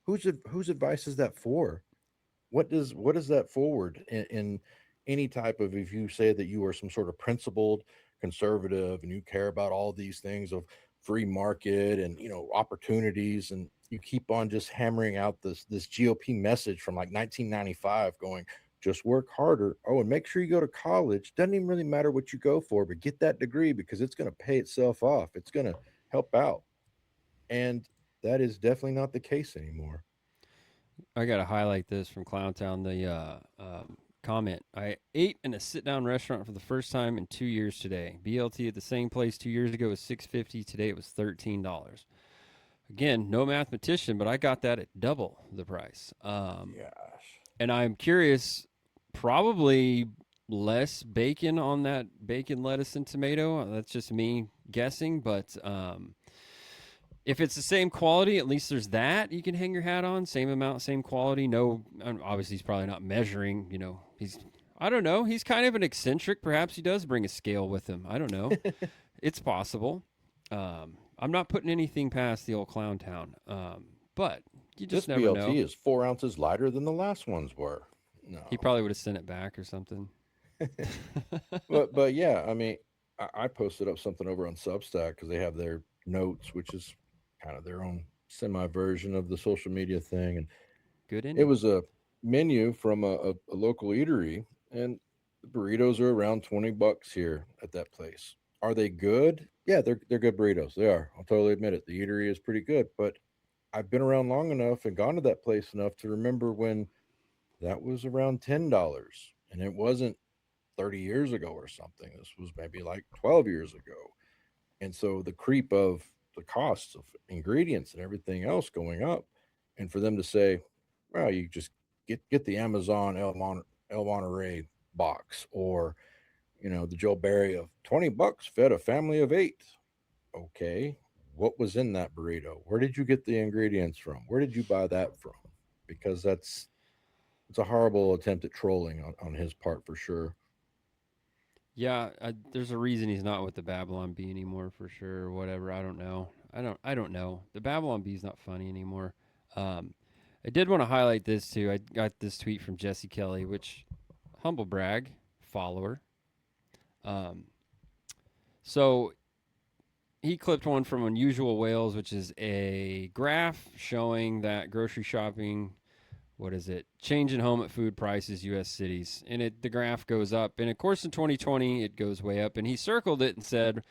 whose advice is that for? What is that forward in any type of, if you say that you are some sort of principled conservative and you care about all these things of free market and opportunities, and you keep on just hammering out this GOP message from like 1995 going, just work harder, oh, and make sure you go to college, doesn't even really matter what you go for, but get that degree because it's going to pay itself off, it's going to help out. And that is definitely not the case anymore. I got to highlight this from Clowntown. The comment: I ate in a sit-down restaurant for the first time in 2 years today. BLT at the same place 2 years ago was $6.50. Today it was $13. Again, no mathematician, but I got that at double the price. Gosh. And I'm curious, probably less bacon on that bacon, lettuce, and tomato. That's just me guessing, but if it's the same quality, at least there's that you can hang your hat on. Same amount, same quality. No, obviously he's probably not measuring. I don't know. He's kind of an eccentric. Perhaps he does bring a scale with him. I don't know. It's possible. I'm not putting anything past the old clown town, but you This just never BLT know. is 4 ounces lighter than the last ones were. He No. probably would have sent it back or something. But yeah, I mean, I posted up something over on Substack because they have their notes, which is kind of their own semi version of the social media thing, and Good it ending. was a menu from a local eatery, and the burritos are around $20 here at that place. Are they good? Yeah, they're good burritos. They are. I'll totally admit it. The eatery is pretty good, but I've been around long enough and gone to that place enough to remember when that was around $10, and it wasn't 30 years ago or something. This was maybe like 12 years ago. And so the creep of the costs of ingredients and everything else going up, and for them to say, well, you just get the Amazon El Monterey box, or the Joe Barry of $20 fed a family of eight. Okay, what was in that burrito? Where did you get the ingredients from? Where did you buy that from? Because it's a horrible attempt at trolling on his part for sure. Yeah, there's a reason he's not with the Babylon Bee anymore for sure, or whatever. I don't know. I don't know. The Babylon Bee's not funny anymore. Um, I did want to highlight this too. I got this tweet from Jesse Kelly, which humble brag follower. Um, so he clipped one from Unusual Whales, which is a graph showing that grocery shopping, what is it? Change in home at food prices, U.S. cities, and the graph goes up. And of course, in 2020, it goes way up. And he circled it and said,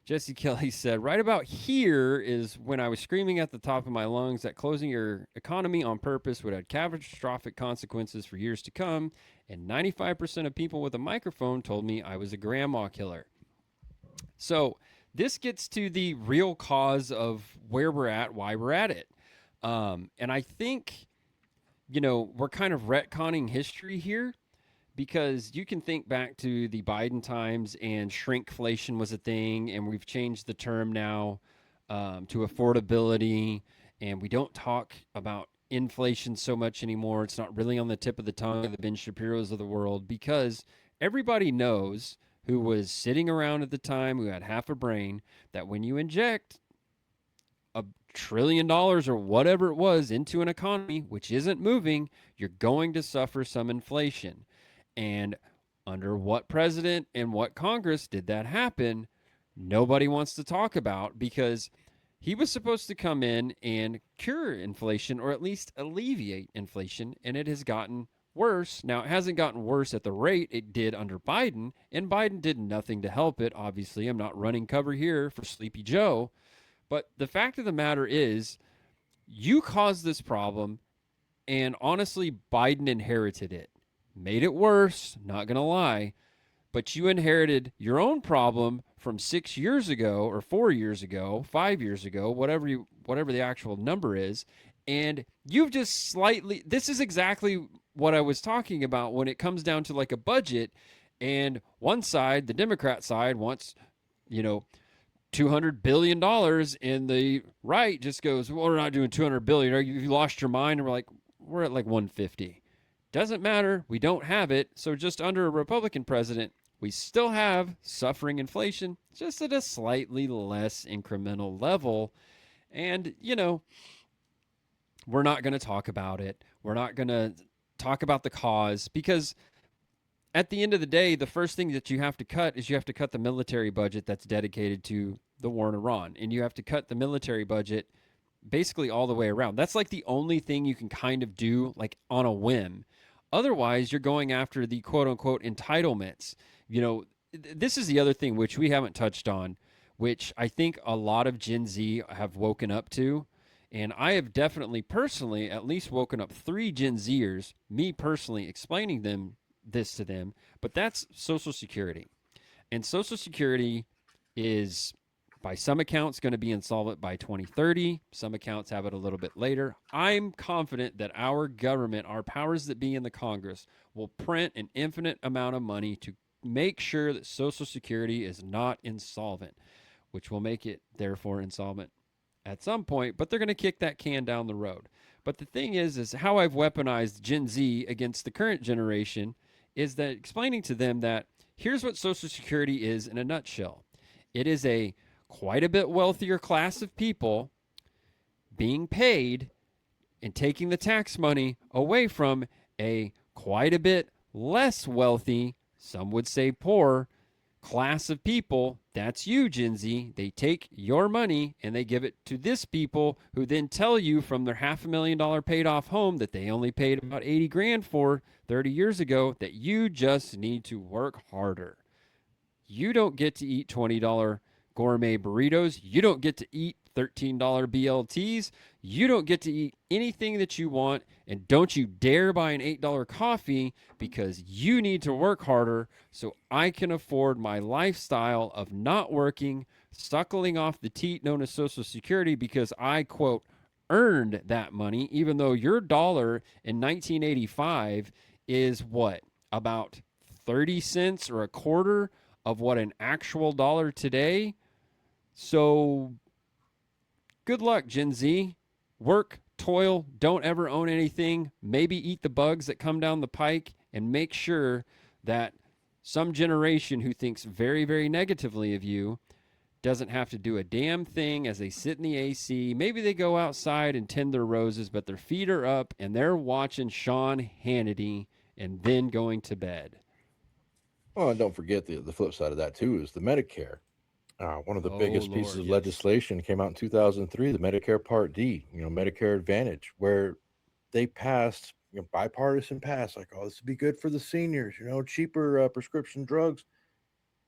Jesse Kelly said, right about here is when I was screaming at the top of my lungs that closing your economy on purpose would have catastrophic consequences for years to come. And 95% of people with a microphone told me I was a grandma killer. So this gets to the real cause of where we're at, why we're at it. And I think, we're kind of retconning history here because you can think back to the Biden times and shrinkflation was a thing, and we've changed the term now to affordability, and we don't talk about inflation so much anymore. It's not really on the tip of the tongue of the Ben Shapiro's of the world because everybody knows who was sitting around at the time who had half a brain that when you inject $1 trillion or whatever it was into an economy which isn't moving, you're going to suffer some inflation. And under what president and what Congress did that happen? Nobody wants to talk about because he was supposed to come in and cure inflation or at least alleviate inflation, and it has gotten worse. Now, it hasn't gotten worse at the rate it did under Biden, and Biden did nothing to help it. Obviously, I'm not running cover here for Sleepy Joe, but the fact of the matter is, you caused this problem, and honestly, Biden inherited it. Made it worse, not going to lie, but you inherited your own problem from 6 years ago or 4 years ago, 5 years ago, whatever the actual number is, and you've just slightly. This is exactly what I was talking about when it comes down to like a budget, and one side, the Democrat side, wants you know $200 billion, and the right just goes, well, we're not doing 200 billion. You lost your mind? And we're like, we're at like 150. Doesn't matter. We don't have it. So just under a Republican president, we still have suffering inflation, just at a slightly less incremental level. And, we're not going to talk about it. We're not going to talk about the cause because at the end of the day, the first thing that you have to cut is you have to cut the military budget that's dedicated to the war in Iran. And you have to cut the military budget basically all the way around. That's like the only thing you can kind of do like on a whim. Otherwise, you're going after the quote unquote entitlements. This is the other thing which we haven't touched on, which I think a lot of Gen Z have woken up to. And I have definitely personally at least woken up three Gen Zers, me personally, explaining this to them. But that's Social Security. And Social Security is, by some accounts, going to be insolvent by 2030. Some accounts have it a little bit later. I'm confident that our government, our powers that be in the Congress, will print an infinite amount of money to make sure that Social Security is not insolvent, which will make it, therefore, insolvent at some point. But they're going to kick that can down the road. But the thing is how I've weaponized Gen Z against the current generation is that explaining to them that here's what Social Security is in a nutshell. It is a quite a bit wealthier class of people being paid and taking the tax money away from a quite a bit less wealthy, some would say poor, class of people. That's you, Gen Z. They take your money and they give it to this people who then tell you from their $500,000 paid off home that they only paid about 80 grand for 30 years ago that you just need to work harder. You don't get to eat $20 gourmet burritos. You don't get to eat $13 BLTs. You don't get to eat anything that you want. And don't you dare buy an $8 coffee because you need to work harder so I can afford my lifestyle of not working, suckling off the teat known as Social Security because I, quote, earned that money, even though your dollar in 1985 is what? About 30 cents or a quarter of what an actual dollar today. So good luck, Gen Z. Work, toil, don't ever own anything. Maybe eat the bugs that come down the pike and make sure that some generation who thinks very, very negatively of you doesn't have to do a damn thing as they sit in the AC. Maybe they go outside and tend their roses, but their feet are up and they're watching Sean Hannity and then going to bed. Well, and don't forget the flip side of that too is the Medicare. One of the Oh, biggest pieces Lord, of yes. legislation came out in 2003, the Medicare Part D, Medicare Advantage, where they passed, bipartisan pass, like, oh, this would be good for the seniors, cheaper prescription drugs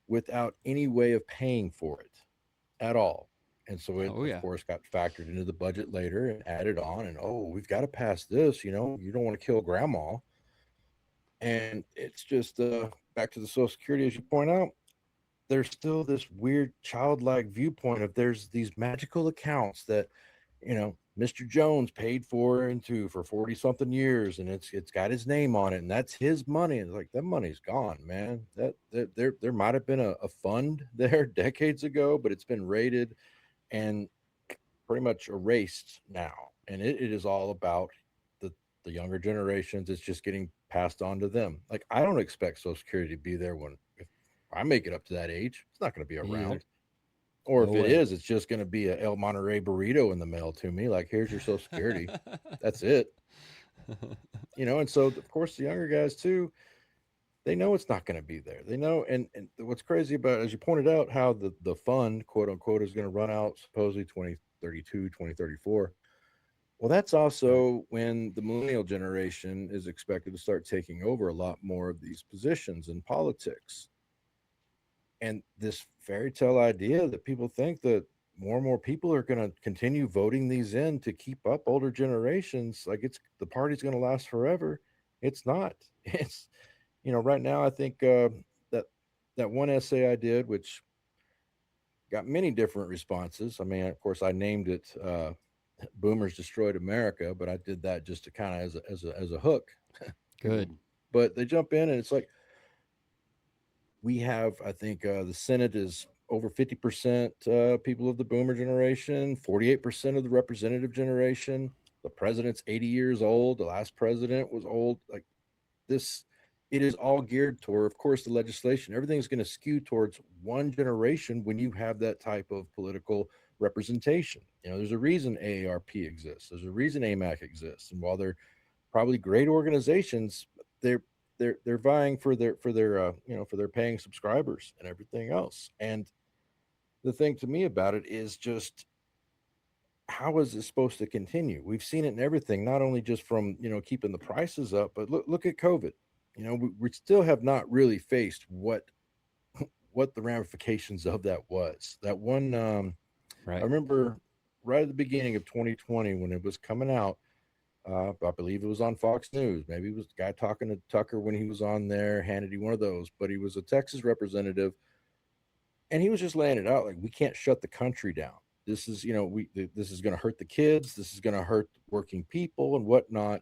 without any way of paying for it. at all. And so it, Oh of yeah. course, got factored into the budget later and added on. And oh, we've got to pass this. You don't want to kill grandma. And it's just back to the Social Security, as you point out. There's still this weird childlike viewpoint of there's these magical accounts that Mr. Jones paid for into for 40 something years, and it's got his name on it, and that's his money. And it's like that money's gone, man. That there might have been a fund there decades ago, but it's been raided and pretty much erased now. And it is all about the the younger generations. It's just getting passed on to them. Like I don't expect Social Security to be there when if I make it up to that age. It's not going to be Me either. around. Or No if it way. is, it's just going to be a El Monterey burrito in the mail to me. Like, here's your Social Security. That's it. And so of course the younger guys too, they know it's not going to be there. They know, and what's crazy about it, as you pointed out, how the fund, quote unquote, is going to run out supposedly 2032, 2034. Well, that's Right. also when the millennial generation is expected to start taking over a lot more of these positions in politics. And this fairy tale idea that people think that more and more people are going to continue voting these in to keep up older generations, like it's the party's going to last forever. It's not. It's right now I think that that one essay I did, which got many different responses. I mean, of course, I named it "Boomers Destroyed America," but I did that just to kind of as a hook. People, Good. but they jump in and it's like we have, I think, the Senate is over 50% people of the boomer generation, 48% of the representative generation. The president's 80 years old. The last president was old. Like this, it is all geared toward, of course, the legislation. Everything's going to skew towards one generation when you have that type of political representation. There's a reason AARP exists, there's a reason AMAC exists. And while they're probably great organizations, they're they're vying for their paying subscribers and everything else. And the thing to me about it is just how is it supposed to continue? We've seen it in everything, not only just from keeping the prices up, but look at COVID. We still have not really faced what the ramifications of that was. That one, I Right. remember right at the beginning of 2020 when it was coming out. I believe it was on Fox News. Maybe it was the guy talking to Tucker when he was on there, Hannity, one of those. But he was a Texas representative, and he was just laying it out like we can't shut the country down. This is, this is going to hurt the kids. This is going to hurt working people and whatnot.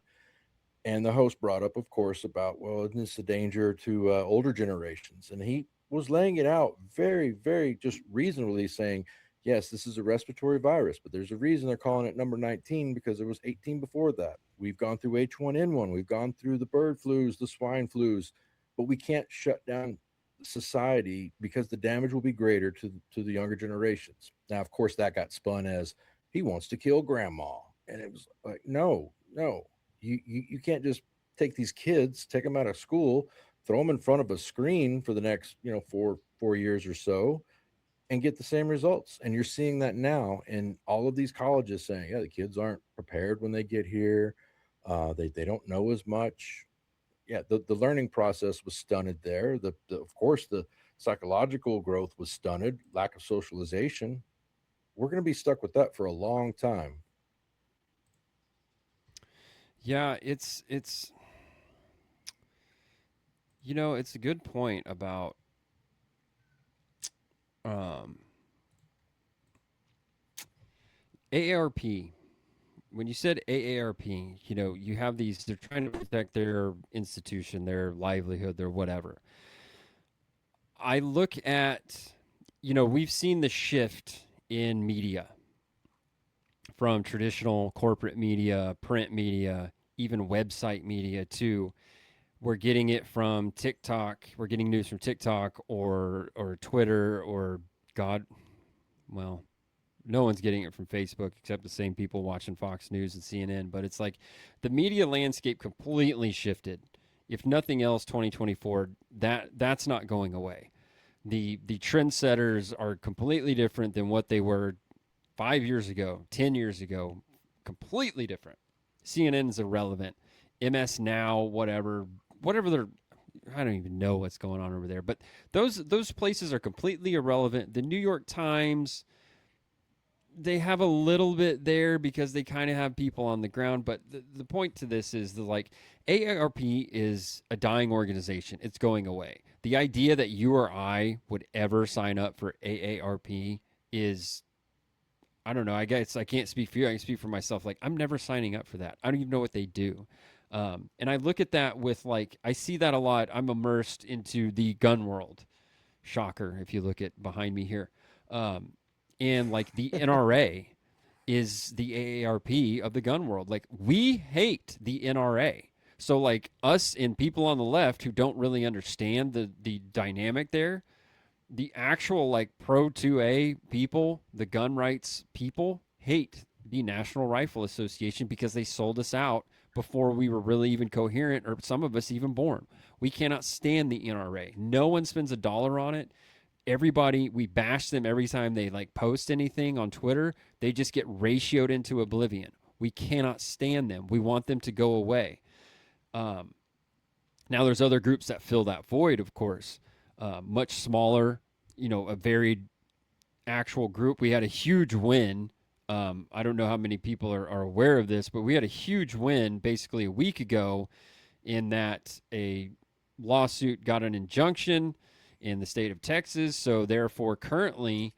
And the host brought up, of course, about, well, isn't this a danger to older generations? And he was laying it out very, very just reasonably, saying, yes, this is a respiratory virus, but there's a reason they're calling it number 19 because there was 18 before that. We've gone through H1N1, we've gone through the bird flus, the swine flus, but we can't shut down society because the damage will be greater to the younger generations. Now, of course, that got spun as he wants to kill grandma. And it was like, no, no, you can't just take these kids, take them out of school, throw them in front of a screen for the next four years or so, and get the same results. And you're seeing that now in all of these colleges saying, yeah, the kids aren't prepared when they get here. They don't know as much. Yeah, the learning process was stunted there. The of course the psychological growth was stunted. Lack of socialization. We're going to be stuck with that for a long time. Yeah, it's it's a good point about um AARP. When you said AARP, you have these, they're trying to protect their institution, their livelihood, their whatever. I look at, we've seen the shift in media from traditional corporate media, print media, even website media too. We're getting it from TikTok. We're getting news from TikTok or Twitter or God, well, no one's getting it from Facebook except the same people watching Fox News and CNN. But it's like the media landscape completely shifted. If nothing else, 2024, that's not going away. The trendsetters are completely different than what they were 5 years ago, 10 years ago. Completely different. CNN's irrelevant. MS Now, whatever they're, I don't even know what's going on over there. But those places are completely irrelevant. The New York Times, they have a little bit there because they kind of have people on the ground. But the point to this is the like AARP is a dying organization. It's going away. The idea that you or I would ever sign up for AARP is, I don't know. I guess I can't speak for you. I can speak for myself. Like, I'm never signing up for that. I don't even know what they do. And I look at that with like, I see that a lot. I'm immersed into the gun world. Shocker, if you look at behind me here. Um, and like the NRA is the AARP of the gun world. Like, we hate the NRA. So like us and people on the left who don't really understand the dynamic there, the actual like pro 2A people, the gun rights people, hate the National Rifle Association because they sold us out before we were really even coherent, or some of us even born. We cannot stand the NRA. No one spends a dollar on it. Everybody, we bash them every time they like post anything on Twitter. They just get ratioed into oblivion. We cannot stand them. We want them to go away. Um, Now, there's other groups that fill that void, of course, much smaller, a varied actual group. We had a huge win. I don't know how many people are aware of this, but we had a huge win basically a week ago in that a lawsuit got an injunction in the state of Texas. So, therefore, currently,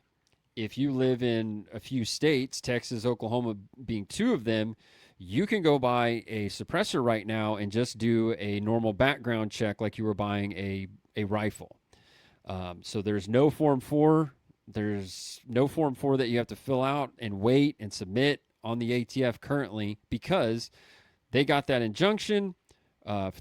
if you live in a few states, Texas, Oklahoma being two of them, you can go buy a suppressor right now and just do a normal background check like you were buying a rifle. So there's no Form 4. There's no Form 4 that you have to fill out and wait and submit on the ATF currently because they got that injunction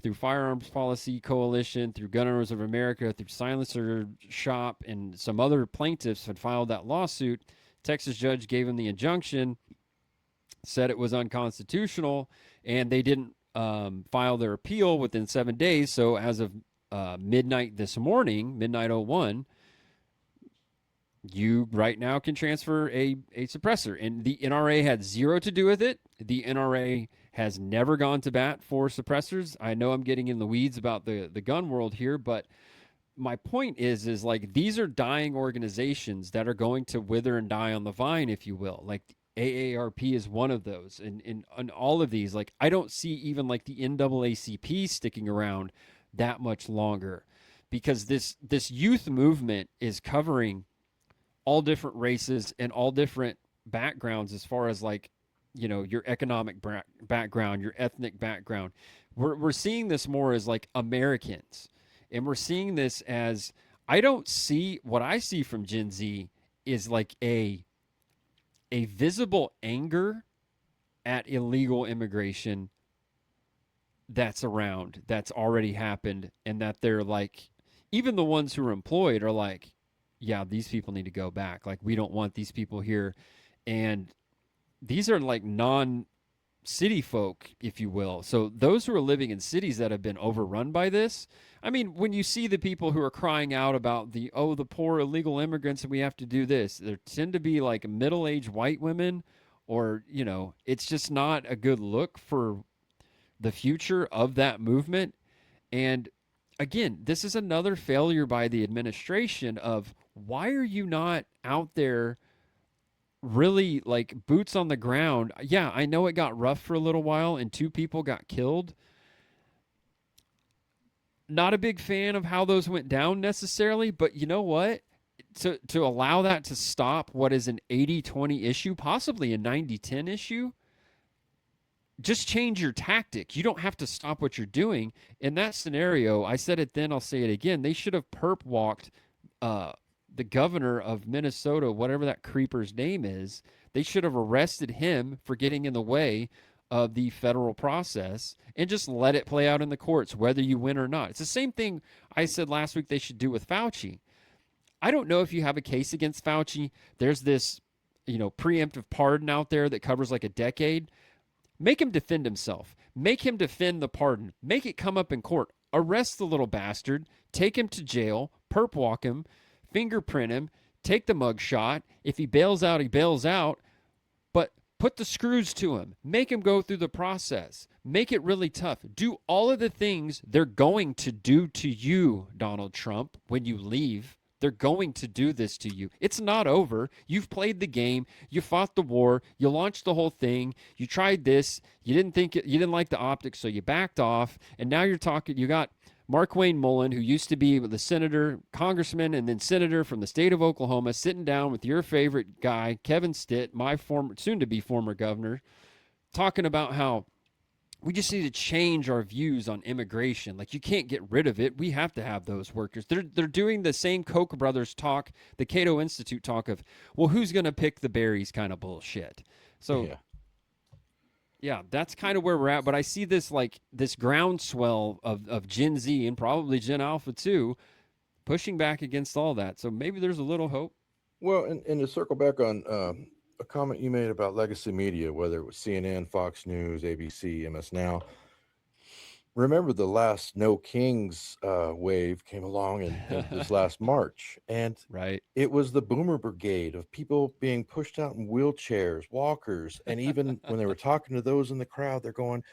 through Firearms Policy Coalition, through Gun Owners of America, through Silencer Shop, and some other plaintiffs had filed that lawsuit. Texas judge gave them the injunction, said it was unconstitutional, and they didn't file their appeal within 7 days. So as of midnight this morning, midnight 01, you right now can transfer a suppressor. And the NRA had zero to do with it. The NRA has never gone to bat for suppressors. I know I'm getting in the weeds about the gun world here, but my point is like these are dying organizations that are going to wither and die on the vine, if you will. Like AARP is one of those. And in all of these, like I don't see even like the NAACP sticking around that much longer because this youth movement is covering all different races and all different backgrounds as far as like, your economic background, your ethnic background. We're seeing this more as like Americans. And we're seeing this as, I don't see, what I see from Gen Z is like a visible anger at illegal immigration that's around, that's already happened, and that they're like, even the ones who are employed are like, yeah, these people need to go back. Like, we don't want these people here. And these are like city folk, if you will. So those who are living in cities that have been overrun by this, I mean, when you see the people who are crying out about the poor illegal immigrants and we have to do this, there tend to be like middle-aged white women, or, it's just not a good look for the future of that movement. And again, this is another failure by the administration of why are you not out there really like boots on the ground? Yeah, I know it got rough for a little while and 2 people got killed. Not a big fan of how those went down necessarily, but you know what? To allow that to stop what is an 80-20 issue, possibly a 90-10 issue, just change your tactic. You don't have to stop what you're doing. In that scenario, I said it then, I'll say it again. They should have perp walked the governor of Minnesota, whatever that creeper's name is. They should have arrested him for getting in the way of the federal process and just let it play out in the courts, whether you win or not. It's the same thing I said last week they should do with Fauci. I don't know if you have a case against Fauci. There's this, preemptive pardon out there that covers like a decade. Make him defend himself. Make him defend the pardon. Make it come up in court. Arrest the little bastard. Take him to jail. Perp walk him. Fingerprint him. Take the mug shot. If he bails out, he bails out. But put the screws to him. Make him go through the process. Make it really tough. Do all of the things they're going to do to you, Donald Trump, when you leave. They're going to do this to you. It's not over. You've played the game. You fought the war. You launched the whole thing. You tried this. You didn't like the optics, so you backed off. And now you're talking. You got Mark Wayne Mullen, who used to be the senator, congressman, and then senator from the state of Oklahoma, sitting down with your favorite guy, Kevin Stitt, my former, soon to be former governor, talking about how we just need to change our views on immigration. Like, you can't get rid of it. We have to have those workers. They're doing the same Koch brothers talk, the Cato Institute talk of, well, who's going to pick the berries kind of bullshit. So Yeah. yeah, that's kind of where we're at. But I see this like this groundswell of Gen Z and probably Gen Alpha too, pushing back against all that. So maybe there's a little hope. Well, and to circle back on a comment you made about legacy media, whether it was CNN, Fox News, ABC, MS Now, remember the last No Kings wave came along in this last March, and Right. it was the boomer brigade of people being pushed out in wheelchairs, walkers, and even when they were talking to those in the crowd, they're going,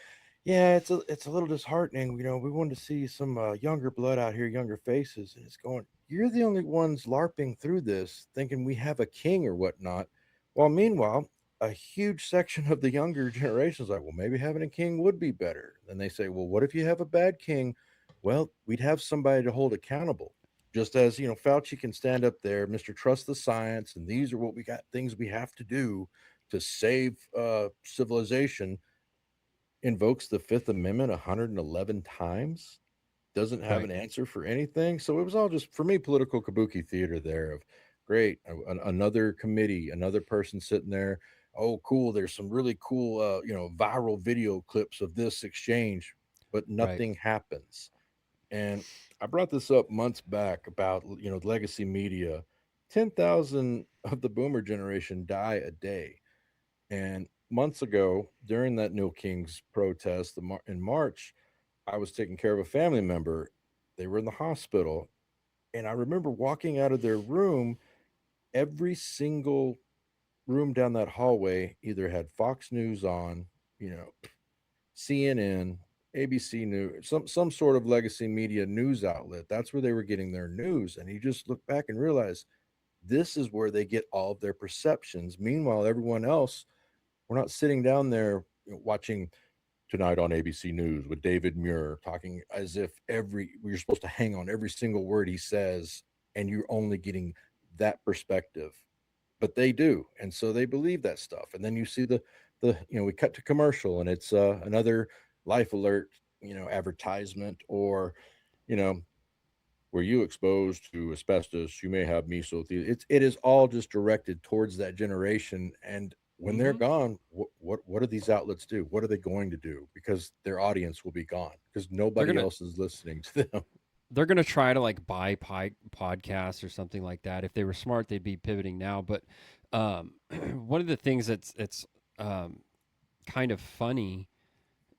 "Yeah, it's a little disheartening. You know, we wanted to see some younger blood out here, younger faces." And it's going, "You're the only ones larping through this, thinking we have a king or whatnot." While meanwhile, a huge section of the younger generation is like, "Well, maybe having a king would be better." And they say, "Well, what if you have a bad king?" Well, we'd have somebody to hold accountable. Just as Fauci can stand up there, Mister Trust the Science, and these are what we got, things we have to do to save civilization, invokes the Fifth Amendment 111 times, doesn't have Right. an answer for anything. So it was all just, for me, political kabuki theater there of, great, another committee, another person sitting there. Oh, cool. There's some really cool, viral video clips of this exchange, but Right. nothing happens. And I brought this up months back about, legacy media. 10,000 of the boomer generation die a day. And months ago, during that Neil King's protest in March, I was taking care of a family member. They were in the hospital. And I remember walking out of their room. Every single room down that hallway either had Fox News on, you know, CNN, ABC News, some sort of legacy media news outlet. That's where they were getting their news. And you just look back and realize this is where they get all of their perceptions. Meanwhile, everyone else, we're not sitting down there watching Tonight on ABC News with David Muir talking as if you're supposed to hang on every single word he says, and you're only getting that perspective. But they do, and so they believe that stuff. And then you see we cut to commercial, and it's another Life Alert, advertisement, or you know were you exposed to asbestos? You may have mesothelioma. It is all just directed towards that generation. And when they're Mm-hmm. gone, what do these outlets do? What are they going to do? Because their audience will be gone because They're nobody gonna else is listening to them. they're gonna try to like buy podcasts or something like that. If they were smart, they'd be pivoting now. But one of the things that's um, kind of funny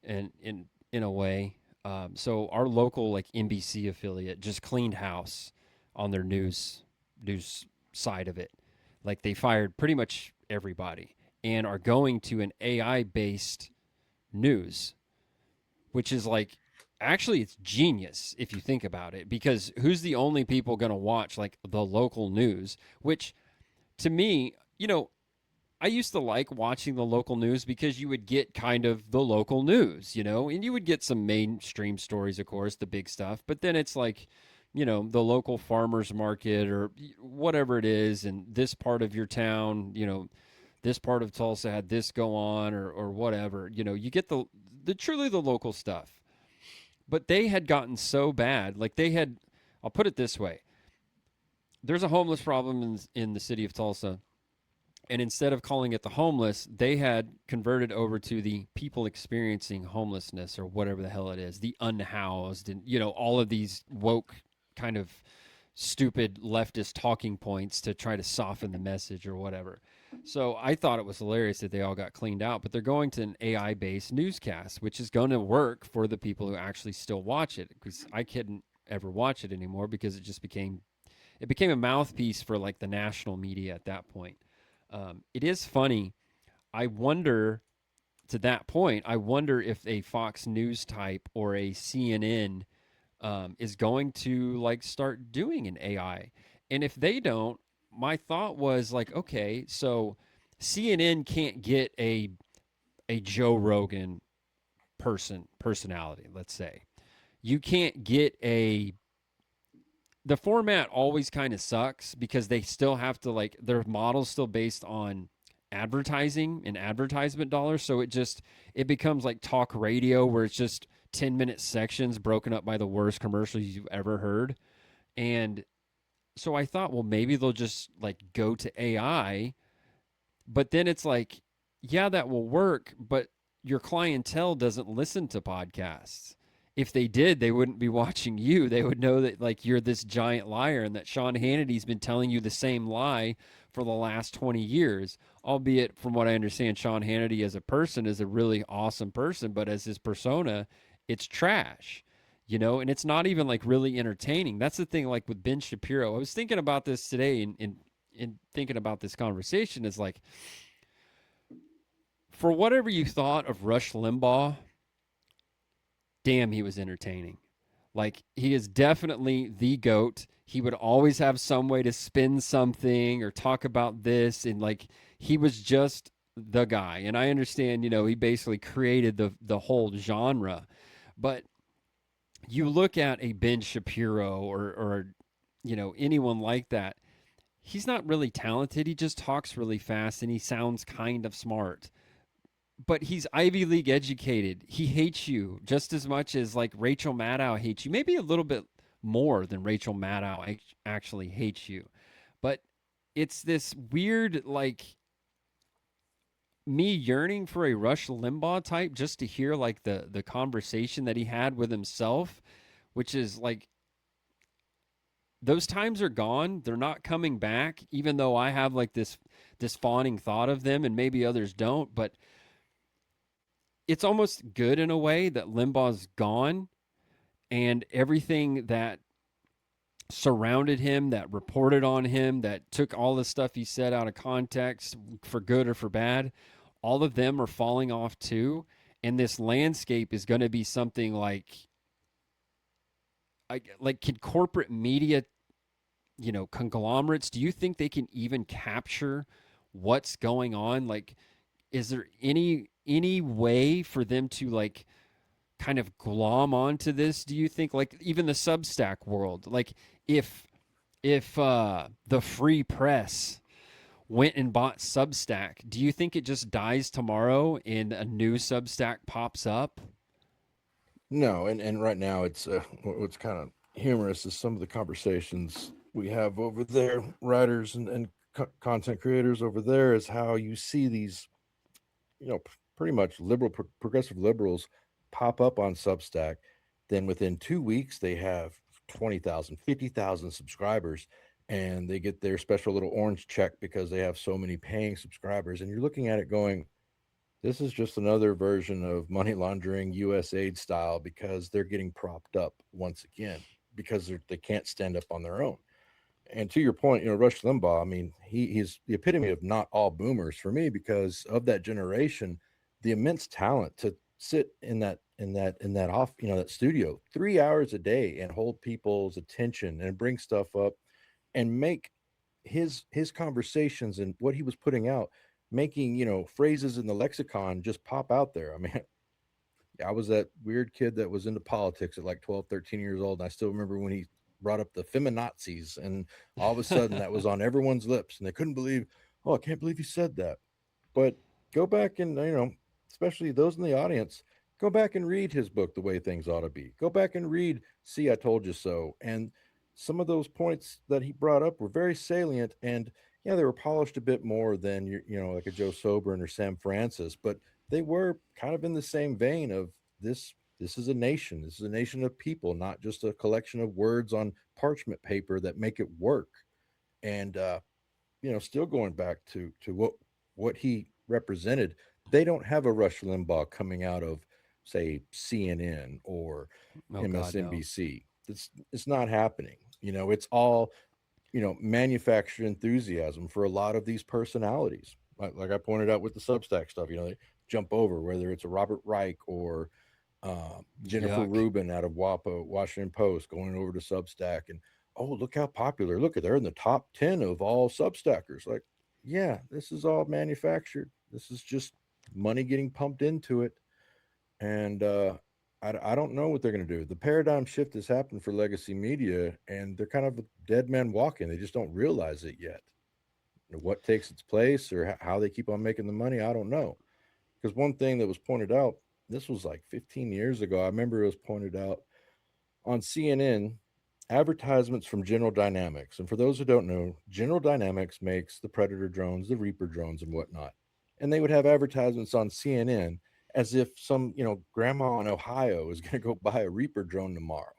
and in a way. So our local like NBC affiliate just cleaned house on their news side of it. Like they fired pretty much everybody and are going to an AI based news, which is like actually it's genius if you think about it because who's the only people going to watch like the local news, which to me, I used to like watching the local news because you would get kind of the local news, and you would get some mainstream stories, of course, the big stuff. But then it's like, the local farmers market or whatever it is, and this part of your town, this part of Tulsa had this go on or whatever. You get the truly the local stuff. But they had gotten so bad, like they had. I'll put it this way: there's a homeless problem in the city of Tulsa, and instead of calling it the homeless, they had converted over to the people experiencing homelessness or whatever the hell it is, the unhoused, and all of these woke kind of stupid leftist talking points to try to soften the message or whatever. So I thought it was hilarious that they all got cleaned out, but they're going to an AI based newscast, which is going to work for the people who actually still watch it because I couldn't ever watch it anymore because it became a mouthpiece for like the national media at that point. It is funny. I wonder to that point. I wonder if a Fox News type or a CNN is going to like start doing an AI. And if they don't, my thought was like, okay, so CNN can't get a Joe Rogan personality, let's say. You can't get a the format always kind of sucks because they still have to like their model's still based on advertising and advertisement dollars, so it becomes like talk radio where it's just 10-minute sections broken up by the worst commercials you've ever heard. And so I thought, well, maybe they'll just like go to AI, but then it's like, yeah, that will work, but your clientele doesn't listen to podcasts. If they did, they wouldn't be watching you. They would know that like you're this giant liar and that Sean Hannity's been telling you the same lie for the last 20 years. Albeit from what I understand, Sean Hannity as a person is a really awesome person, but as his persona, it's trash. And it's not even like really entertaining. That's the thing, like with Ben Shapiro. I was thinking about this today in thinking about this conversation is like, for whatever you thought of Rush Limbaugh, damn, he was entertaining. Like, he is definitely the GOAT. He would always have some way to spin something or talk about this. And, like, he was just the guy. And I understand, he basically created the whole genre. But you look at a Ben Shapiro or anyone like that, he's not really talented. He just talks really fast and he sounds kind of smart, but he's Ivy League educated. He hates you just as much as like Rachel Maddow hates you, maybe a little bit more than Rachel Maddow actually hates you. But it's this weird, like, me yearning for a Rush Limbaugh type just to hear like the conversation that he had with himself, which is like those times are gone. They're not coming back, even though I have like this fawning thought of them and maybe others don't, but it's almost good in a way that Limbaugh's gone and everything that surrounded him, that reported on him, that took all the stuff he said out of context for good or for bad, all of them are falling off too. And this landscape is going to be something like can corporate media, conglomerates, do you think they can even capture what's going on? Like, is there any way for them to like kind of glom onto this, do you think? Like even the Substack world, like if the free press went and bought Substack, do you think it just dies tomorrow and a new Substack pops up? No, and right now it's what's kind of humorous is some of the conversations we have over there, writers and content creators over there, is how you see these, pretty much progressive liberals pop up on Substack. Then within 2 weeks, they have 20,000, 50,000 subscribers, and they get their special little orange check because they have so many paying subscribers. And you're looking at it going, this is just another version of money laundering USAID style because they're getting propped up once again because they can't stand up on their own. And to your point, Rush Limbaugh, I mean, he's the epitome of not all boomers for me because of that generation, the immense talent to sit in that off, that studio 3 hours a day and hold people's attention and bring stuff up and make his conversations and what he was putting out, making, phrases in the lexicon just pop out there. I mean, I was that weird kid that was into politics at like 12, 13 years old. And I still remember when he brought up the feminazis, and all of a sudden that was on everyone's lips and they couldn't believe, oh, I can't believe he said that. But go back and, especially those in the audience, go back and read his book, The Way Things Ought to Be. Go back and read See, I Told You So. And some of those points that he brought up were very salient. And yeah, they were polished a bit more than, like a Joe Soberin or Sam Francis, but they were kind of in the same vein of this is a nation. This is a nation of people, not just a collection of words on parchment paper that make it work. And still going back to what he represented, they don't have a Rush Limbaugh coming out of, say, CNN or Oh God, no. MSNBC. It's not happening. It's all, manufactured enthusiasm for a lot of these personalities. Like I pointed out with the Substack stuff, they jump over whether it's a Robert Reich or Jennifer Yuck. Rubin out of WAPO, Washington Post, going over to Substack, and oh, look how popular. Look, they're in the top 10 of all Substackers. Like, yeah, this is all manufactured. This is just money getting pumped into it. And I don't know what they're going to do. The paradigm shift has happened for legacy media, and they're kind of a dead man walking. They just don't realize it yet. What takes its place or how they keep on making the money, I don't know. Because one thing that was pointed out, this was like 15 years ago. I remember it was pointed out on CNN, advertisements from General Dynamics. And for those who don't know, General Dynamics makes the Predator drones, the Reaper drones, and whatnot. And they would have advertisements on CNN as if some, grandma in Ohio is going to go buy a Reaper drone tomorrow.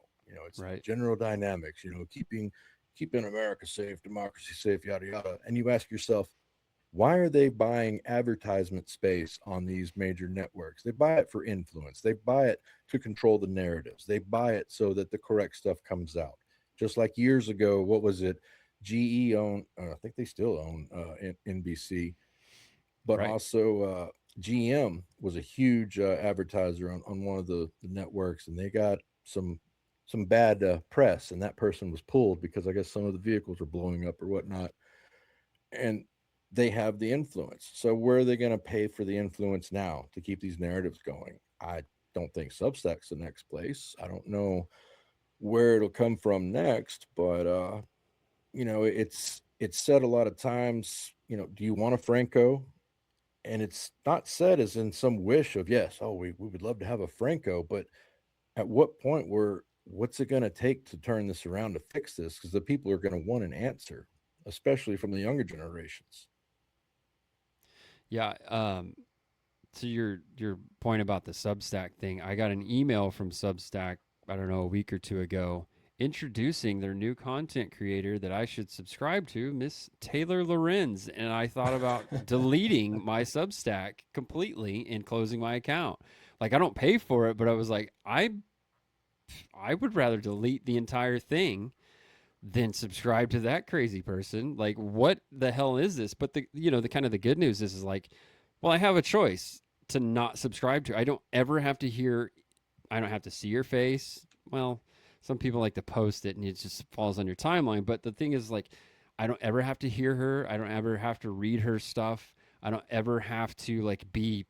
It's Right. General Dynamics, keeping America safe, democracy safe, yada yada. And you ask yourself, why are they buying advertisement space on these major networks? They buy it for influence. They buy it to control the narratives. They buy it so that the correct stuff comes out. Just like years ago, what was it? GE owned, I think they still own NBC, but Right. also GM was a huge advertiser on one of the networks, and they got some bad press, and that person was pulled because I guess some of the vehicles were blowing up or whatnot, and they have the influence. So where are they going to pay for the influence now to keep these narratives going? I don't think Substack's the next place. I don't know where it'll come from next, but it's said a lot of times. Do you want a Franco? And it's not said as in some wish of yes, oh, we would love to have a Franco, but at what point what's it going to take to turn this around to fix this? Because the people are going to want an answer, especially from the younger generations. Yeah. To your point about the Substack thing, I got an email from Substack, I don't know, a week or two ago, introducing their new content creator that I should subscribe to, Miss Taylor Lorenz. And I thought about deleting my Substack completely and closing my account. Like I don't pay for it, but I was like, I would rather delete the entire thing than subscribe to that crazy person. Like, what the hell is this? But the kind of the good news is like, well, I have a choice to not subscribe to. I don't ever have to hear. I don't have to see your face. Well, some people like to post it and it just falls on your timeline. But the thing is, like, I don't ever have to hear her. I don't ever have to read her stuff. I don't ever have to like be,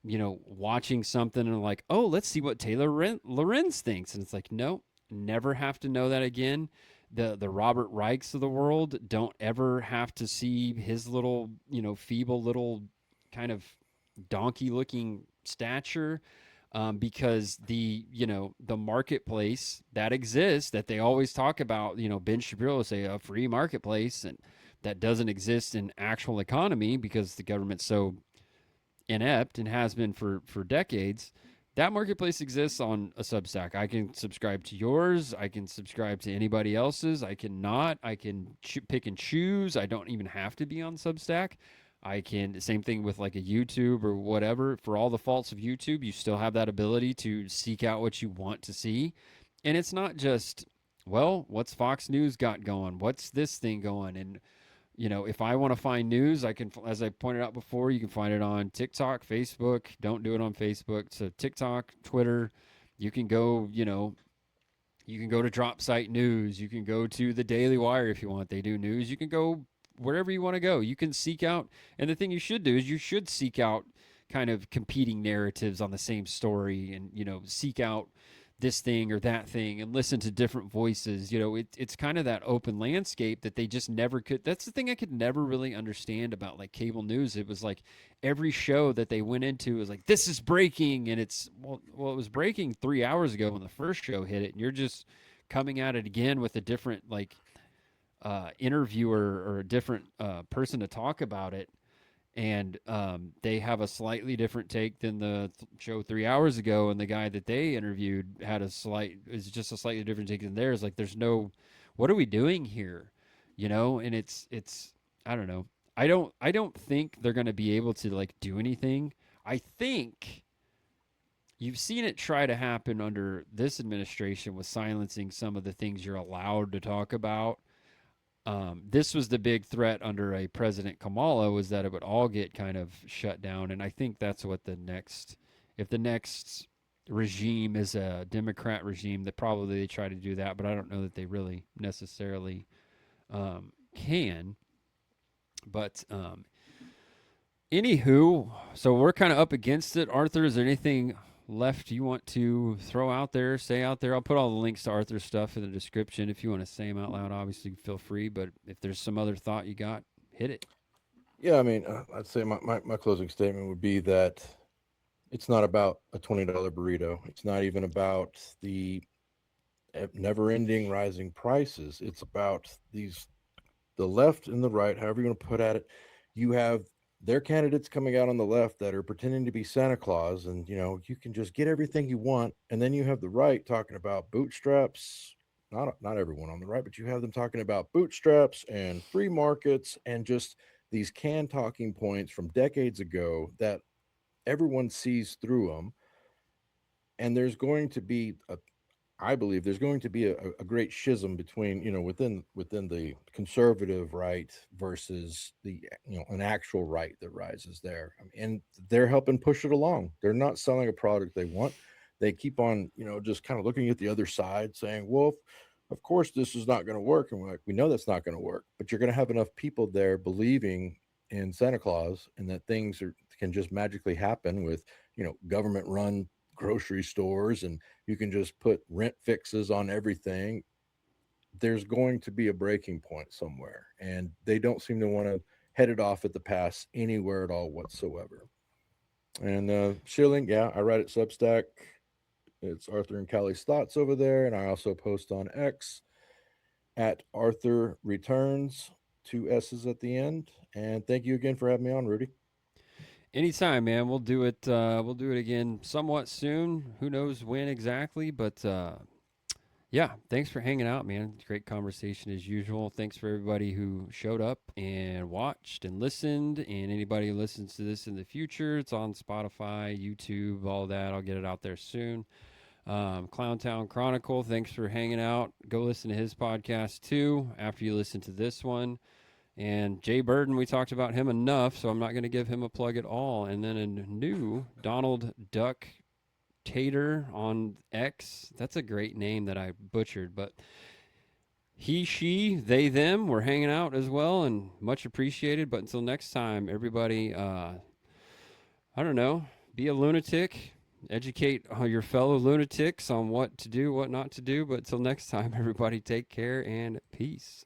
watching something and like, oh, let's see what Lorenz thinks. And it's like, no, never have to know that again. The Robert Reichs of the world don't ever have to see his little, feeble little kind of donkey looking stature, because the marketplace that exists that they always talk about, Ben Shapiro will say a free marketplace, and that doesn't exist in actual economy because the government's so inept and has been for decades. That marketplace exists on a Substack. I can subscribe to yours. I can subscribe to anybody else's. I cannot. I can pick and choose. I don't even have to be on Substack. I can, same thing with like a YouTube or whatever. For all the faults of YouTube, you still have that ability to seek out what you want to see. And it's not just, well, what's Fox News got going? What's this thing going? And if I want to find news, I can, as I pointed out before, you can find it on TikTok, Facebook. Don't do it on Facebook. So TikTok, Twitter. You can go, you can go to Drop Site News. You can go to the Daily Wire if you want. They do news. You can go wherever you want to go. You can seek out, and the thing you should do is you should seek out kind of competing narratives on the same story, and seek out this thing or that thing and listen to different voices. It's kind of that open landscape that they just never could. That's the thing I could never really understand about like cable news. It was like every show that they went into was like, this is breaking. And it's, well, it was breaking 3 hours ago when the first show hit it. And you're just coming at it again with a different like interviewer or a different person to talk about it, and they have a slightly different take than the show 3 hours ago, and the guy that they interviewed had is just a slightly different take than theirs. Like, there's no, what are we doing here, and it's I don't know. I don't think they're going to be able to like do anything. I think you've seen it try to happen under this administration with silencing some of the things you're allowed to talk about. This was the big threat under a President Kamala, was that it would all get kind of shut down, and I think that's what if the next regime is a Democrat regime, that probably they try to do that, but I don't know that they really necessarily can. But anywho, so we're kind of up against it. Arthur, is there anything left you want to throw out there, say out there? I'll put all the links to Arthur's stuff in the description. If you want to say them out loud, obviously feel free. But if there's some other thought you got, hit it. Yeah, I mean, I'd say my closing statement would be that it's not about a $20 burrito. It's not even about the never ending rising prices. It's about the left and the right, however you want to put at it. You have their candidates coming out on the left that are pretending to be Santa Claus, and you can just get everything you want. And then you have the right talking about bootstraps. Not everyone on the right, but you have them talking about bootstraps and free markets and just these canned talking points from decades ago that everyone sees through them. And there's going to be a I believe there's going to be a great schism between, within the conservative right versus the, an actual right that rises there. I mean, and they're helping push it along. They're not selling a product they want. They keep on, just kind of looking at the other side saying, well, of course this is not going to work. And we're like, we know that's not going to work, but you're going to have enough people there believing in Santa Claus and that can just magically happen with, government run grocery stores, and you can just put rent fixes on everything. There's going to be a breaking point somewhere, and they don't seem to want to head it off at the pass anywhere at all whatsoever. And Shilling, yeah, I write at Substack. It's Arthur and Callie's Thoughts over there, and I also post on X at Arthur Returns, two S's at the end. And thank you again for having me on, Rudy. Anytime, man. We'll do it. We'll do it again somewhat soon. Who knows when exactly? But yeah, thanks for hanging out, man. Great conversation as usual. Thanks for everybody who showed up and watched and listened, and anybody who listens to this in the future. It's on Spotify, YouTube, all that. I'll get it out there soon. Clowntown Chronicle, thanks for hanging out. Go listen to his podcast too after you listen to this one. And Jay Burden, we talked about him enough, so I'm not going to give him a plug at all. And then a new Donald Duck Tater on X. That's a great name that I butchered, but he, she, they, them were hanging out as well, and much appreciated. But until next time, everybody, I don't know, be a lunatic, educate your fellow lunatics on what to do, what not to do. But until next time, everybody, take care and peace.